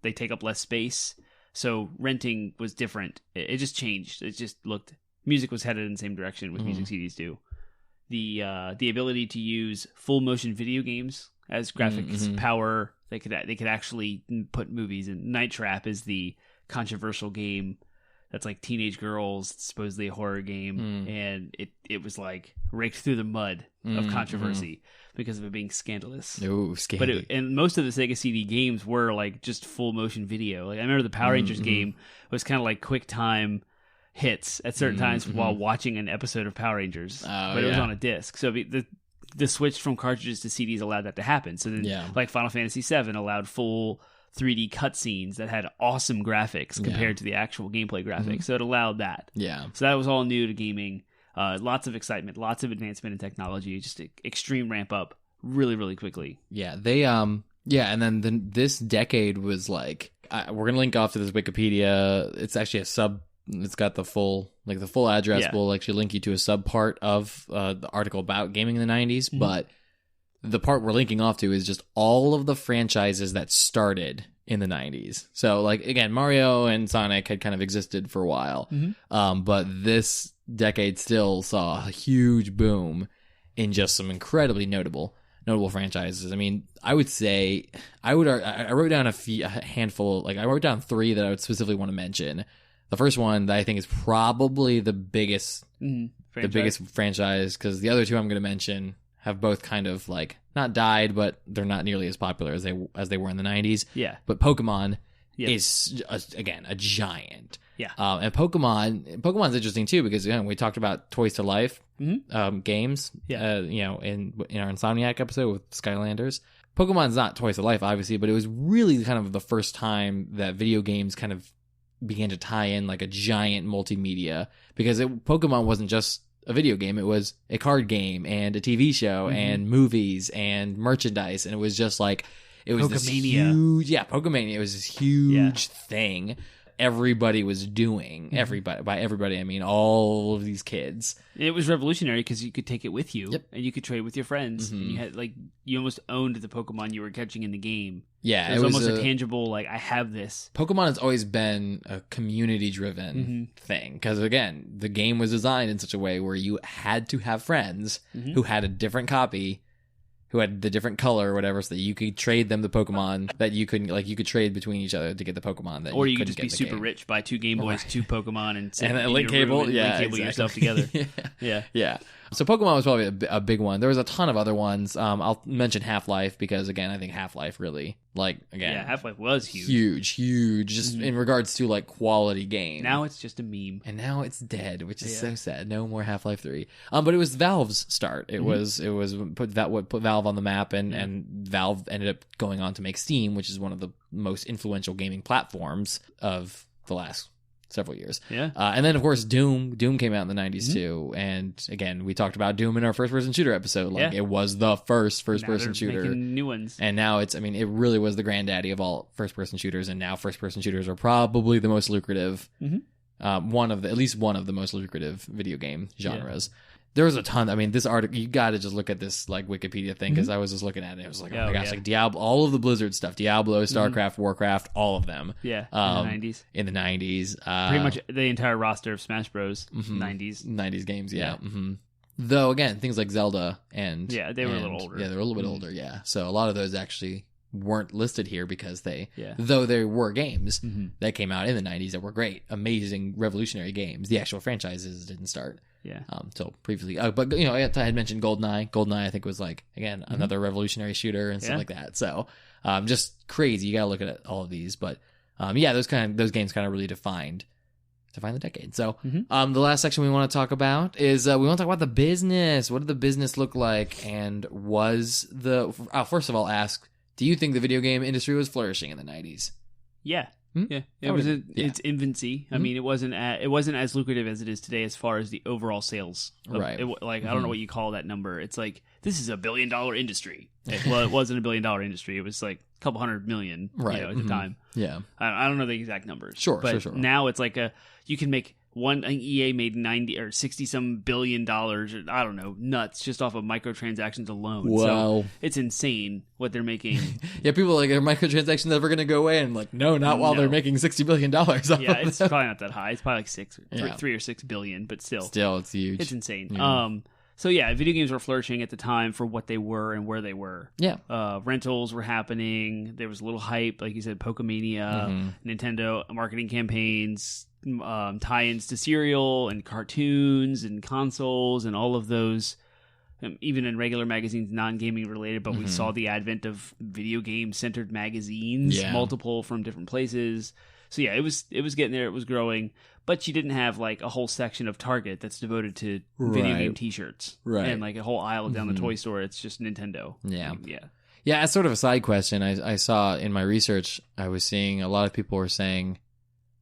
they take up less space. So renting was different. It just changed. It just looked... Music was headed in the same direction with music CDs do. The ability to use full motion video games as graphics power... They could actually put movies in. Night Trap is the controversial game that's teenage girls, supposedly a horror game, and it was raked through the mud of controversy because of it being scandalous. Ooh, scandalous. And most of the Sega CD games were just full motion video. I remember the Power Rangers game was kind of quick time hits at certain times while watching an episode of Power Rangers, but it was on a disc. So the switch from cartridges to CDs allowed that to happen. So then, Final Fantasy VII allowed full 3D cutscenes that had awesome graphics compared to the actual gameplay graphics. So it allowed that. Yeah. So that was all new to gaming. Lots of excitement, lots of advancement in technology, just extreme ramp up really, really quickly. Yeah. They, and then this decade was we're going to link off to this Wikipedia. It's actually it's got the full address. Will actually link you to a sub part of the article about gaming in the 90s, but the part we're linking off to is just all of the franchises that started in the 90s. So again, Mario and Sonic had kind of existed for a while, but this decade still saw a huge boom in just some incredibly notable franchises. I mean, I would say I wrote down a handful. I wrote down 3 that I would specifically want to mention. The first one that I think is probably the biggest franchise, because the other 2 I'm going to mention have both kind of not died, but they're not nearly as popular as they were in the 90s. Yeah. But Pokemon is again a giant. Yeah. And Pokemon's interesting too, because we talked about Toys to Life games. Yeah. In our Insomniac episode with Skylanders. Pokemon's not Toys to Life, obviously, but it was really kind of the first time that video games kind of began to tie in a giant multimedia, because Pokemon wasn't just a video game, it was a card game and a TV show and movies and merchandise, and it was just it was this huge Pokemania. It was this huge thing everybody was doing. By everybody I mean all of these kids. It was revolutionary because you could take it with you and you could trade with your friends, and you had you almost owned the Pokemon you were catching in the game. Yeah, so it was almost a tangible I have this. Pokemon has always been a community driven thing, because again, the game was designed in such a way where you had to have friends who had a different copy, who had the different color or whatever, so that you could trade them the Pokemon that you couldn't, you could trade between each other to get the Pokemon that you could just be super rich, buy 2 Game Boys, 2 Pokemon, and a link cable, link cable yourself together. Yeah. So Pokemon was probably a big one. There was a ton of other ones. I'll mention Half-Life because, again, I think Half-Life really, Half-Life was huge, just in regards to like quality game. Now it's just a meme, and now it's dead, which is so sad. No more Half-Life 3. But it was Valve's start. It was put Valve on the map, and Valve ended up going on to make Steam, which is one of the most influential gaming platforms of the last several years. And then of course Doom came out in the 90s too, and again we talked about Doom in our first person shooter episode. It was the first person shooter. Making new ones, and now it really was the granddaddy of all first person shooters, and now first person shooters are probably the most lucrative, at least one of the most lucrative video game genres. There was a ton. This article, you got to just look at this like Wikipedia thing, because I was just looking at it. It was like, oh my gosh, like Diablo, all of the Blizzard stuff, Diablo, StarCraft, Warcraft, all of them. In the 90s. In the 90s. Pretty much the entire roster of Smash Bros. 90s games, Though, again, things like Zelda and... Yeah, they were a little older. Yeah, they were a little bit older, So a lot of those actually weren't listed here because though there were games that came out in the 90s that were great, amazing, revolutionary games, the actual franchises didn't start. Till previously, but I had mentioned GoldenEye. GoldenEye, I think, was like again another revolutionary shooter and stuff like that. So, just crazy. You got to look at all of these, but those games kind of really defined the decade. So, the last section we want to talk about is we want to talk about the business. What did the business look like, and was first of all ask, do you think the video game industry was flourishing in the 90s? Yeah. Yeah, it was its infancy. I mean, it wasn't as lucrative as it is today as far as the overall sales. Right. I don't know what you call that number. It's like, this is $1 billion industry. Well, it wasn't $1 billion industry. It was like a couple $100 million, at the time. Yeah. I don't know the exact numbers. Sure. Now it's like you can make I think EA made 90 or 60 some $billion, I don't know, nuts, just off of microtransactions alone. Wow. So it's insane what they're making. People are like, are microtransactions ever going to go away? And like, no, not while they're making $60 billion. It's probably not that high. It's probably like 3 or 6 billion, but still it's huge. It's insane. So video games were flourishing at the time for what they were and where they were. Rentals were happening. There was a little hype, like you said, Pokemania, Nintendo marketing campaigns, tie-ins to cereal and cartoons and consoles and all of those, even in regular magazines, non-gaming related, but we saw the advent of video game centered magazines, multiple from different places. So it was getting there. It was growing, but you didn't have like a whole section of Target that's devoted to video game t-shirts, and like a whole aisle down the toy store. It's just Nintendo. As sort of a side question, I saw in my research, I was seeing a lot of people were saying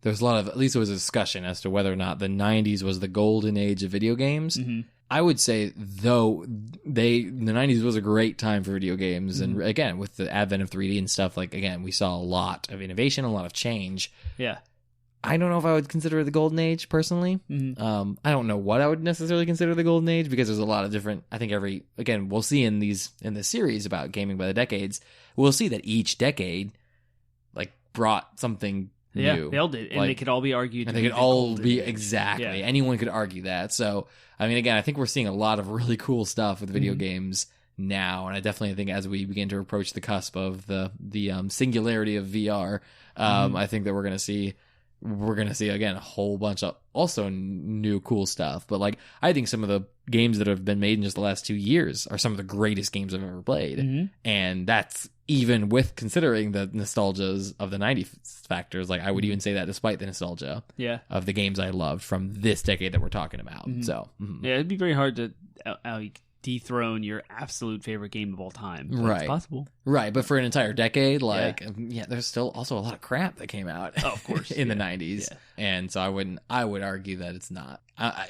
there was a lot of, at least it was a discussion as to whether or not the 90s was the golden age of video games. I would say, though, the 90s was a great time for video games. And again, with the advent of 3D and stuff, like, again, we saw a lot of innovation, a lot of change. I don't know if I would consider it the golden age, personally. I don't know what I would necessarily consider the golden age, because there's a lot of different, I think we'll see in this series about gaming by the decades, we'll see that each decade, like, brought something new. They all did, and they could all be argued. And they could all be, exactly. Anyone could argue that. So, I mean, again, I think we're seeing a lot of really cool stuff with video games now, and I definitely think as we begin to approach the cusp of the singularity of VR, I think that we're gonna see again a whole bunch of also new cool stuff. But like, I think some of the games that have been made in just the last 2 years are some of the greatest games I've ever played, and that's even with considering the nostalgias of the 90s factors. Like, I would even say that despite the nostalgia of the games I loved from this decade that we're talking about. So it'd be very hard to dethrone your absolute favorite game of all time. It's possible. But for an entire decade, like, there's still also a lot of crap that came out of course in the 90s. And so I would argue that it's not.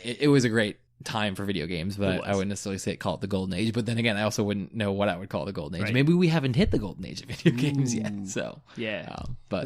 It was a great time for video games, but I wouldn't necessarily call it the golden age. But then again, I also wouldn't know what I would call the golden age. Maybe we haven't hit the golden age of video games yet. So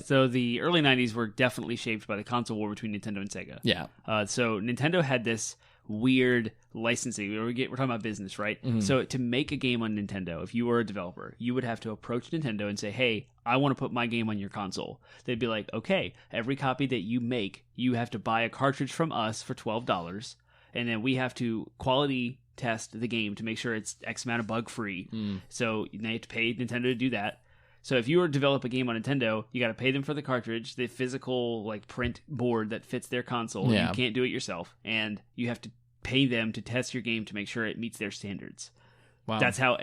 so the early 90s were definitely shaped by the console war between Nintendo and Sega. So Nintendo had this weird licensing. We're talking about business, right? So to make a game on Nintendo, if you were a developer, you would have to approach Nintendo and say, hey, I want to put my game on your console. They'd be like, okay, every copy that you make, you have to buy a cartridge from us for $12, and then we have to quality test the game to make sure it's X amount of bug free. So they have to pay Nintendo to do that. So if you were to develop a game on Nintendo, you got to pay them for the cartridge, the physical like print board that fits their console. You can't do it yourself, and you have to pay them to test your game to make sure it meets their standards. Wow. That's how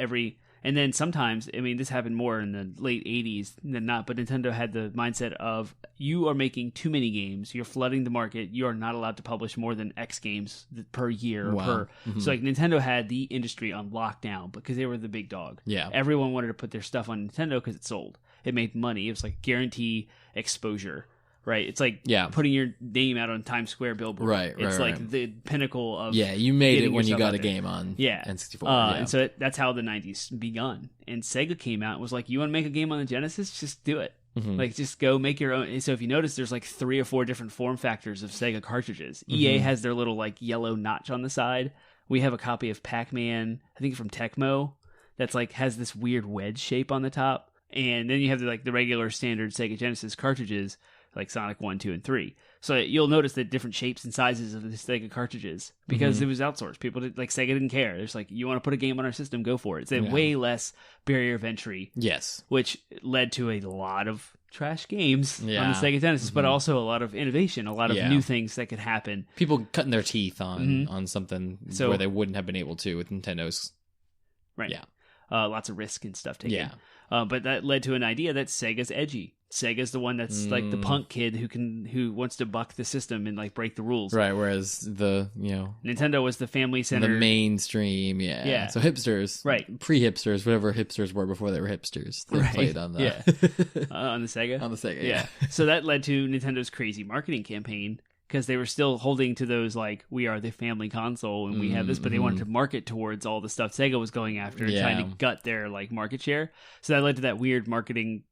and then sometimes, I mean, this happened more in the late 80s than not, but Nintendo had the mindset of, you are making too many games, you're flooding the market, you are not allowed to publish more than X games per year. Wow. So like Nintendo had the industry on lockdown because they were the big dog. Yeah. Everyone wanted to put their stuff on Nintendo because it sold. It made money. It was like guarantee exposure. Right, it's like putting your name out on Times Square billboard. Right, it's like the pinnacle of you made it when you got a game on N64. And so that's how the 90s begun. And Sega came out and was like, you want to make a game on the Genesis? Just do it. Like, just go make your own. And so if you notice, there's like 3 or 4 different form factors of Sega cartridges. EA has their little like yellow notch on the side. We have a copy of Pac-Man, I think from Tecmo, that's like has this weird wedge shape on the top. And then you have the regular standard Sega Genesis cartridges, like Sonic 1, 2, and 3. So you'll notice the different shapes and sizes of the Sega cartridges because it was outsourced. People Sega didn't care. It's like, you want to put a game on our system, go for it. It's a way less barrier of entry. Yes. Which led to a lot of trash games on the Sega Genesis, but also a lot of innovation, a lot of new things that could happen. People cutting their teeth on something where they wouldn't have been able to with Nintendo's. Right. Yeah. Lots of risk and stuff taken. Yeah. But that led to an idea that Sega's edgy. Sega's the one that's like the punk kid who wants to buck the system and like break the rules. Right, whereas Nintendo was the family center. The mainstream, yeah. So hipsters. Right. Pre-hipsters, whatever hipsters were before they were hipsters. They played on the on the Sega? On the Sega, yeah. So that led to Nintendo's crazy marketing campaign because they were still holding to those like, we are the family console and we have this, but they wanted to market towards all the stuff Sega was going after and trying to gut their like market share. So that led to that weird marketing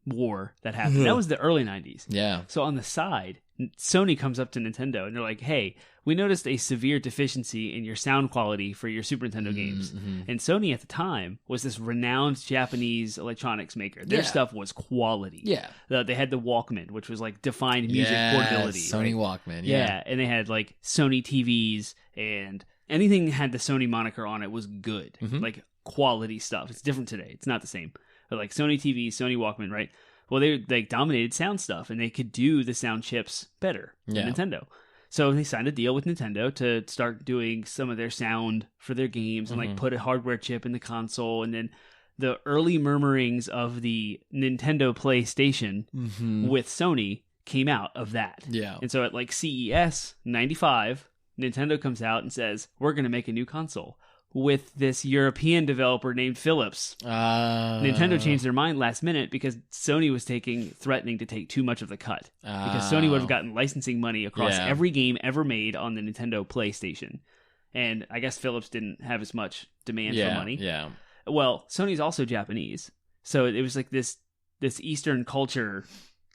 war that happened. That was the early 90s. Yeah. So on the side, Sony comes up to Nintendo and they're like, hey, we noticed a severe deficiency in your sound quality for your Super Nintendo games. And Sony at the time was this renowned Japanese electronics maker. Their stuff was quality. Yeah. They had the Walkman, which was like defined music portability. Sony Walkman. Yeah. And they had like Sony TVs, and anything that had the Sony moniker on it was good. Like quality stuff. It's different today. It's not the same. But like Sony TV, Sony Walkman, right? Well, they like dominated sound stuff, and they could do the sound chips better than Nintendo. So they signed a deal with Nintendo to start doing some of their sound for their games and like put a hardware chip in the console. And then the early murmurings of the Nintendo PlayStation with Sony came out of that. Yeah. And so at like CES 95, Nintendo comes out and says, we're going to make a new console with this European developer named Philips. Nintendo changed their mind last minute because Sony was threatening to take too much of the cut. Because Sony would have gotten licensing money across every game ever made on the Nintendo PlayStation. And I guess Philips didn't have as much demand for money. Yeah. Well, Sony's also Japanese. So it was like this Eastern culture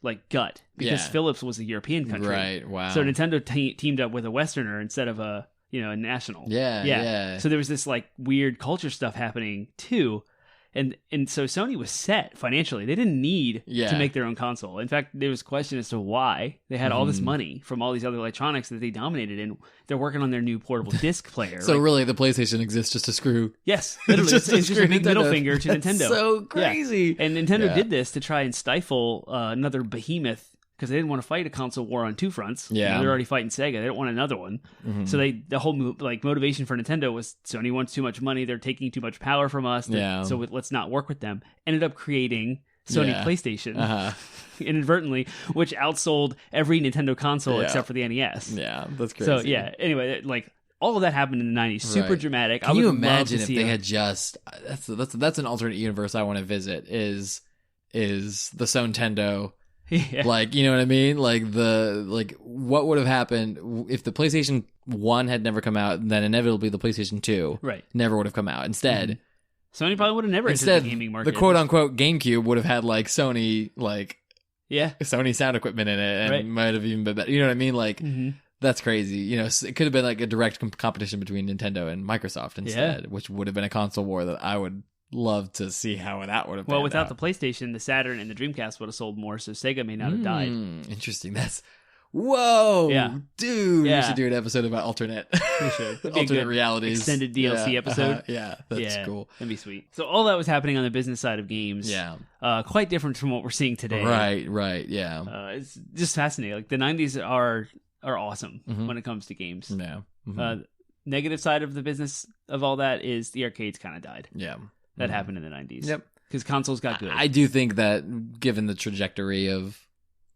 like gut because Philips was a European country. Right, wow. So Nintendo teamed up with a Westerner instead of a national. Yeah. So there was this like weird culture stuff happening too. And so Sony was set financially. They didn't need to make their own console. In fact, there was a question as to why they had all this money from all these other electronics that they dominated, and they're working on their new portable disc player. So really, the PlayStation exists just to screw. Yes, literally, it's just a big middle finger to Nintendo. So crazy. Yeah. And Nintendo did this to try and stifle another behemoth, because they didn't want to fight a console war on two fronts. Yeah. They're already fighting Sega. They don't want another one. So the whole motivation for Nintendo was Sony wants too much money. They're taking too much power from us. So let's not work with them. Ended up creating Sony PlayStation inadvertently, which outsold every Nintendo console except for the NES. Yeah, that's crazy. So anyway, like all of that happened in the 90s. Super dramatic. Can you imagine if they had just... That's an alternate universe I want to visit, is the Nintendo... Yeah. Like, you know what I mean? Like what would have happened if the PlayStation 1 had never come out, then inevitably the PlayStation 2 never would have come out. Instead, Sony probably would have never entered the gaming market. The quote unquote GameCube would have had like Sony Sony sound equipment in it, and might have even been better. You know what I mean? Like that's crazy. You know, it could have been like a direct competition between Nintendo and Microsoft instead, which would have been a console war that I would love to see how that would have Well, without the PlayStation, the Saturn and the Dreamcast would have sold more, so Sega may not have died. Interesting. That's... Whoa! Yeah. Dude, we should do an episode about alternate realities. Extended DLC episode. That's cool. That'd be sweet. So all that was happening on the business side of games. Quite different from what we're seeing today. Right, yeah. It's just fascinating. Like the 90s are awesome when it comes to games. Yeah. Negative side of the business of all that is the arcades kind of died. Yeah. That happened in the 90s. Yep. Because consoles got good. I do think that given the trajectory of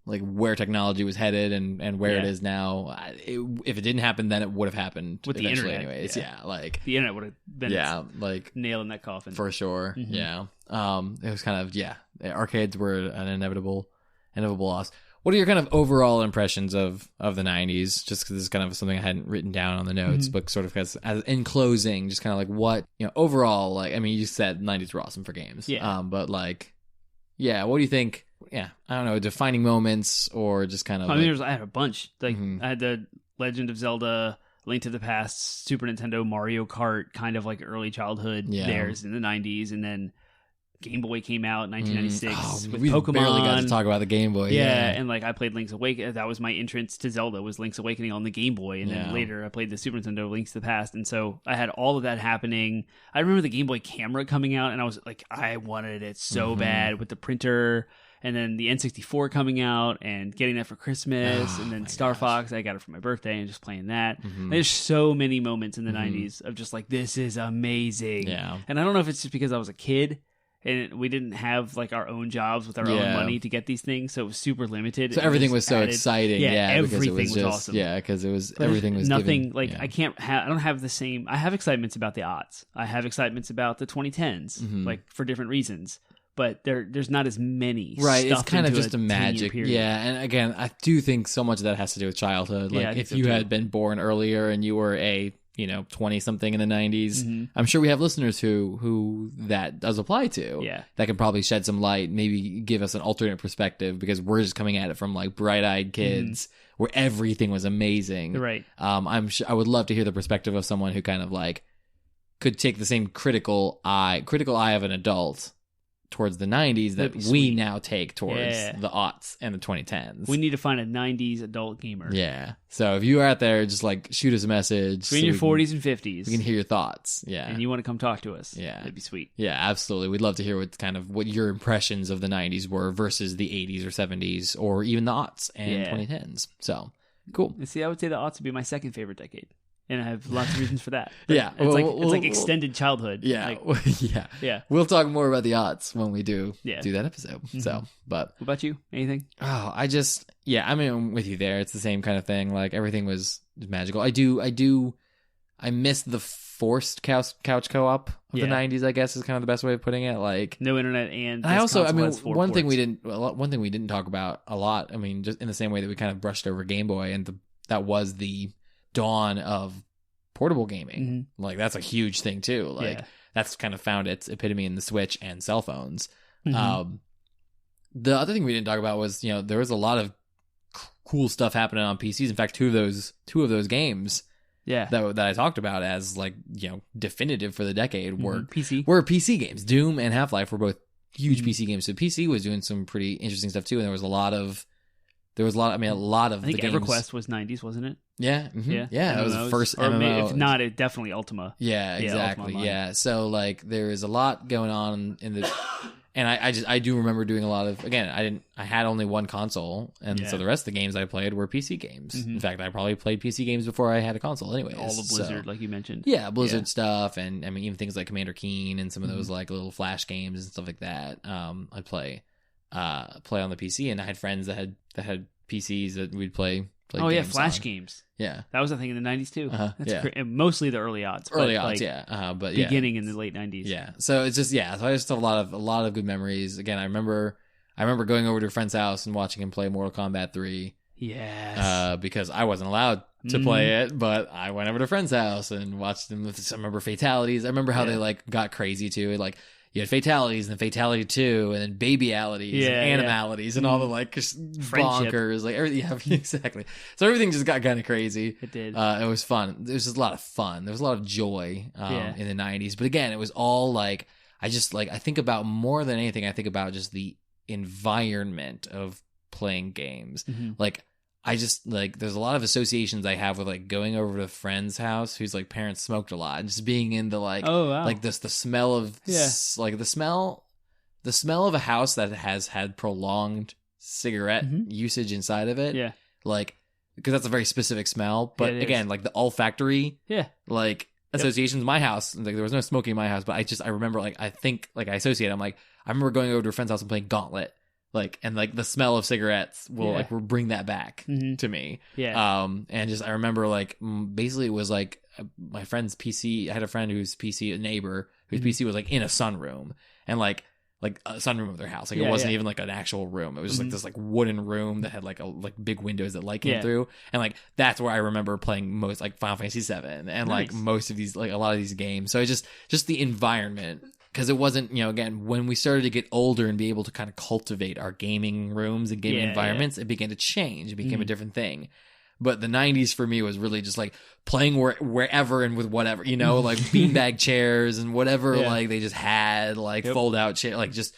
like where technology was headed and where it is now, if it didn't happen then, it would have happened with the internet anyways. Yeah. Like the internet would have been like nail in that coffin. For sure. Yeah. It was kind of arcades were an inevitable loss. What are your kind of overall impressions of the 90s? Just because this is kind of something I hadn't written down on the notes, but sort of as in closing, just kind of like what, overall, like, I mean, you said 90s were awesome for games. Yeah. But like, what do you think? Yeah, I don't know, defining moments or just kind of. I mean, I had a bunch. Like, I had the Legend of Zelda, Link to the Past, Super Nintendo, Mario Kart, kind of like early childhood theirs in the 90s, and then Game Boy came out in 1996 with Pokemon. We barely got to talk about the Game Boy. Yeah, and like I played Link's Awakening. That was my entrance to Zelda, was Link's Awakening on the Game Boy, and then later I played the Super Nintendo Links to the Past, and so I had all of that happening. I remember the Game Boy camera coming out, and I was like, I wanted it so bad with the printer, and then the N64 coming out and getting that for Christmas, and then Star Fox, I got it for my birthday and just playing that. There's so many moments in the 90s of just like, this is amazing. Yeah. And I don't know if it's just because I was a kid and we didn't have like our own jobs with our own money to get these things, so it was super limited. So everything was so exciting. Everything was just, awesome. Yeah, because it was everything was nothing given, like I don't have the same. I have excitements about the aughts. I have excitements about the 2010s, like for different reasons. But there's not as many. Right, it's kind of just a magic. Yeah, and again, I do think so much of that has to do with childhood. Like if you had been born earlier and you were a 20-something in the 90s, I'm sure we have listeners who that does apply to. Yeah. That can probably shed some light, maybe give us an alternate perspective, because we're just coming at it from like bright-eyed kids where everything was amazing. Right. I'm sure I would love to hear the perspective of someone who kind of like could take the same critical eye of an adult towards the 90s that we now take towards the aughts and the 2010s. We need to find a 90s adult gamer. Yeah. So if you're out there, just like shoot us a message. Between your 40s and 50s. We can hear your thoughts. Yeah. And you want to come talk to us. Yeah. That'd be sweet. Yeah, absolutely. We'd love to hear what your impressions of the 90s were versus the 80s or 70s or even the aughts and 2010s. So, cool. See, I would say the aughts would be my second favorite decade. And I have lots of reasons for that. But yeah, it's like extended childhood. Yeah, like, yeah. We'll talk more about the aughts when we do that episode. So, but what about you? Anything? Oh, I mean, I'm with you there. It's the same kind of thing. Like everything was magical. I miss the forced couch co-op of the 90s. I guess is kind of the best way of putting it. Like no internet, and I also, I mean, one thing we didn't talk about a lot. I mean, just in the same way that we kind of brushed over Game Boy, and that was the dawn of portable gaming. Like that's a huge thing too. Like that's kind of found its epitome in the Switch and cell phones. The other thing we didn't talk about was there was a lot of cool stuff happening on PCs. In fact, two of those games that I talked about as like definitive for the decade were PC games. Doom and Half-Life were both huge PC games. So PC was doing some pretty interesting stuff too, and there was a lot of I think the games. EverQuest was 90s, wasn't it? Yeah. Yeah. That was the first or MMO. If not, it definitely Ultima. Yeah, exactly. Yeah. So like there is a lot going on in the and I do remember doing a lot of, again, I had only one console, and so the rest of the games I played were PC games. In fact, I probably played PC games before I had a console anyways. All the Blizzard, like you mentioned. Yeah, Blizzard stuff, and I mean even things like Commander Keen and some of those like little flash games and stuff like that. I'd play on the PC, and I had friends that had PCs that we'd play games Flash on. Games. Yeah, that was a thing in the 90s too. Mostly the early aughts. But beginning in the late 90s. Yeah, so it's just so I just have a lot of good memories. Again, I remember going over to a friend's house and watching him play Mortal Kombat 3. Yes. Because I wasn't allowed to play it, but I went over to a friend's house and watched them. I remember fatalities. I remember how they like got crazy too. Like you had fatalities and then fatality 2 and then babyalities and animalities and all the like bonkers, like everything. Yeah, exactly. So everything just got kind of crazy. It did. It was fun. There was just a lot of fun. There was a lot of joy in the 90s. But again, it was all like, I think about more than anything, I think about just the environment of playing games. Like, I just like there's a lot of associations I have with like going over to a friend's house whose like parents smoked a lot and just being in the like like the smell of like the smell of a house that has had prolonged cigarette usage inside of it. Yeah. Like because that's a very specific smell. But it again, is. like the olfactory, Yep. associations in my house, like there was no smoking in my house, but I remember I associate. I remember going over to a friend's house and playing Gauntlet, and the smell of cigarettes will bring that back to me. Yeah. And just I remember basically it was my friend's PC. I had a friend whose PC, a neighbor whose PC was in a sunroom, and a sunroom of their house. It wasn't even an actual room. It was just this wooden room that had big windows that light came through. And that's where I remember playing most Final Fantasy 7 and nice. Most of these a lot of these games. So it's just the environment, because it wasn't, again, when we started to get older and be able to kind of cultivate our gaming rooms and gaming environments, it began to change. It became a different thing. But the 90s for me was really just playing wherever and with whatever, beanbag chairs and whatever they just had, fold out chair, just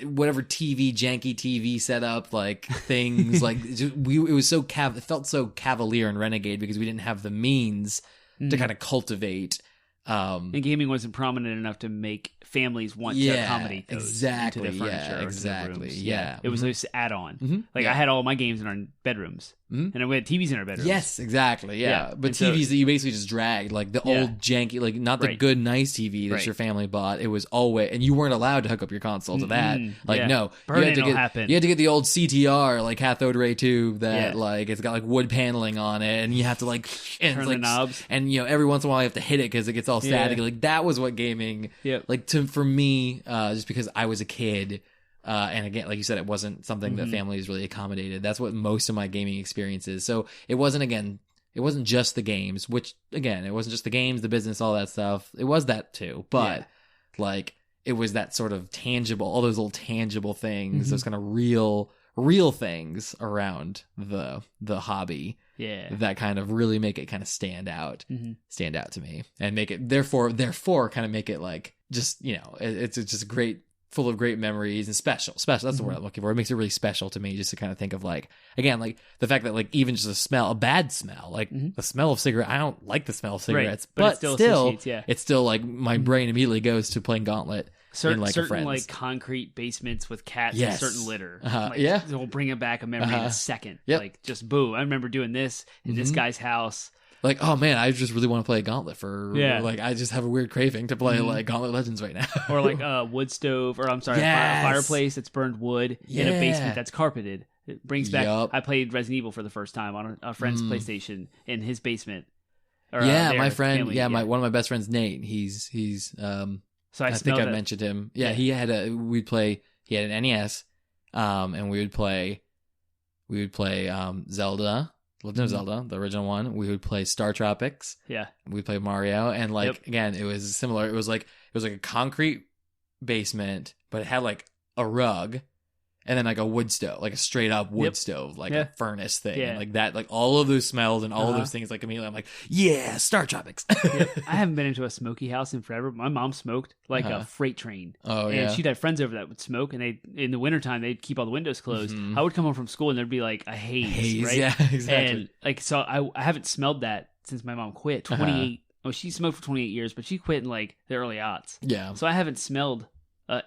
whatever janky TV setup, things it was so it felt so cavalier and renegade because we didn't have the means to kind of cultivate. And gaming wasn't prominent enough to make families want to accommodate those into their furniture or into their rooms. It was this add-on. I had all my games in our bedrooms, and we had TVs in our bedrooms. Yes, exactly. Yeah. But TVs that you basically just dragged, the old janky, not the good nice TV that your family bought. It was always, and you weren't allowed to hook up your console to that. No, burn-in you will happen. You had to get the old CTR cathode ray tube that it's got wood paneling on it, and you have to turn the knobs, and every once in a while you have to hit it because it gets all static. That was what gaming. For me, just because I was a kid. And again, like you said, it wasn't something that families really accommodated. That's what most of my gaming experience is. So it wasn't just the games, which again, it wasn't just the games, the business, all that stuff. It was that too, but it was that sort of tangible, all those little tangible things, those kind of real things around the hobby. That kind of really make it kind of stand out to me, and make it therefore kind of make it it's just great, full of great memories and special. That's the word I'm looking for. It makes it really special to me just to kind of think of again, the fact that even just a bad smell, the smell of cigarette. I don't like the smell of cigarettes, but still it's still my brain immediately goes to playing Gauntlet. Certain concrete basements with cats and certain litter. It'll bring it back a memory in a second. Just boom. I remember doing this in this guy's house. Oh man, I just really want to play Gauntlet for I just have a weird craving to play Gauntlet Legends right now. Or a wood stove, or a fireplace that's burned wood in a basement that's carpeted. It brings back. I played Resident Evil for the first time on a friend's PlayStation in his basement. My friend, one of my best friends, Nate. He's so I think I mentioned him. Yeah, he had he had an NES, and we would play Zelda. Legend of Zelda, the original one. We would play Star Tropics. Yeah. We'd play Mario. And again, it was similar. It was a concrete basement, but it had a rug and then a wood stove, a straight up wood stove, a furnace thing. And that, all of those smells and all of those things, immediately I'm Star Tropics. I haven't been into a smoky house in forever. My mom smoked a freight train. Oh, and she'd have friends over that would smoke, and in the wintertime, they'd keep all the windows closed. I would come home from school and there'd be a haze, right? Yeah, exactly. And so I haven't smelled that since my mom quit. 28. Oh, she smoked for 28 years, but she quit in the early aughts. Yeah. So I haven't smelled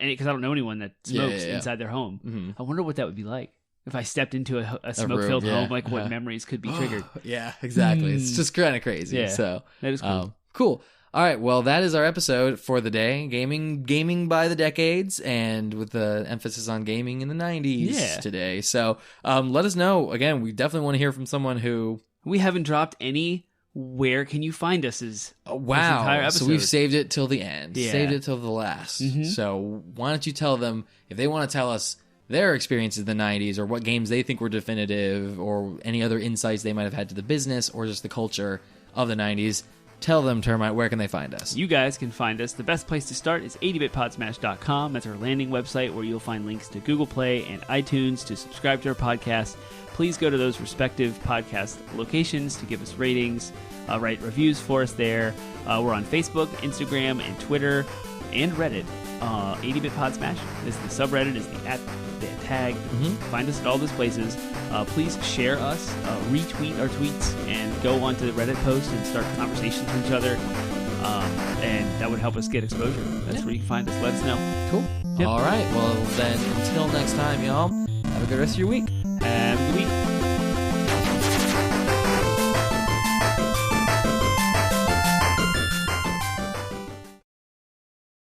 because I don't know anyone that smokes inside their home. I wonder what that would be like if I stepped into a smoke-filled home. What memories could be triggered? Yeah, exactly. It's just kind of crazy. Yeah, so that is cool. Cool. All right. Well, that is our episode for the day. Gaming by the decades, and with the emphasis on gaming in the 90s today. So let us know. Again, we definitely want to hear from someone who we haven't dropped any. Where can you find us? Wow. So we've saved it till the end. Yeah. Saved it till the last. So why don't you tell them, if they want to tell us their experiences in the 90s, or what games they think were definitive, or any other insights they might have had to the business or just the culture of the 90s, tell them, Termite, where can they find us? You guys can find us. The best place to start is 80bitpodsmash.com. That's our landing website where you'll find links to Google Play and iTunes to subscribe to our podcast. Please go to those respective podcast locations to give us ratings, write reviews for us there. We're on Facebook, Instagram, and Twitter, and Reddit. 80-bit Podsmash is the subreddit, is the tag. Find us at all those places. Please share us, retweet our tweets, and go onto the Reddit post and start conversations with each other. And that would help us get exposure. That's where you can find us. Let us know. Cool. Yep. All right. Well, then, until next time, y'all, have a good rest of your week. Have a good week.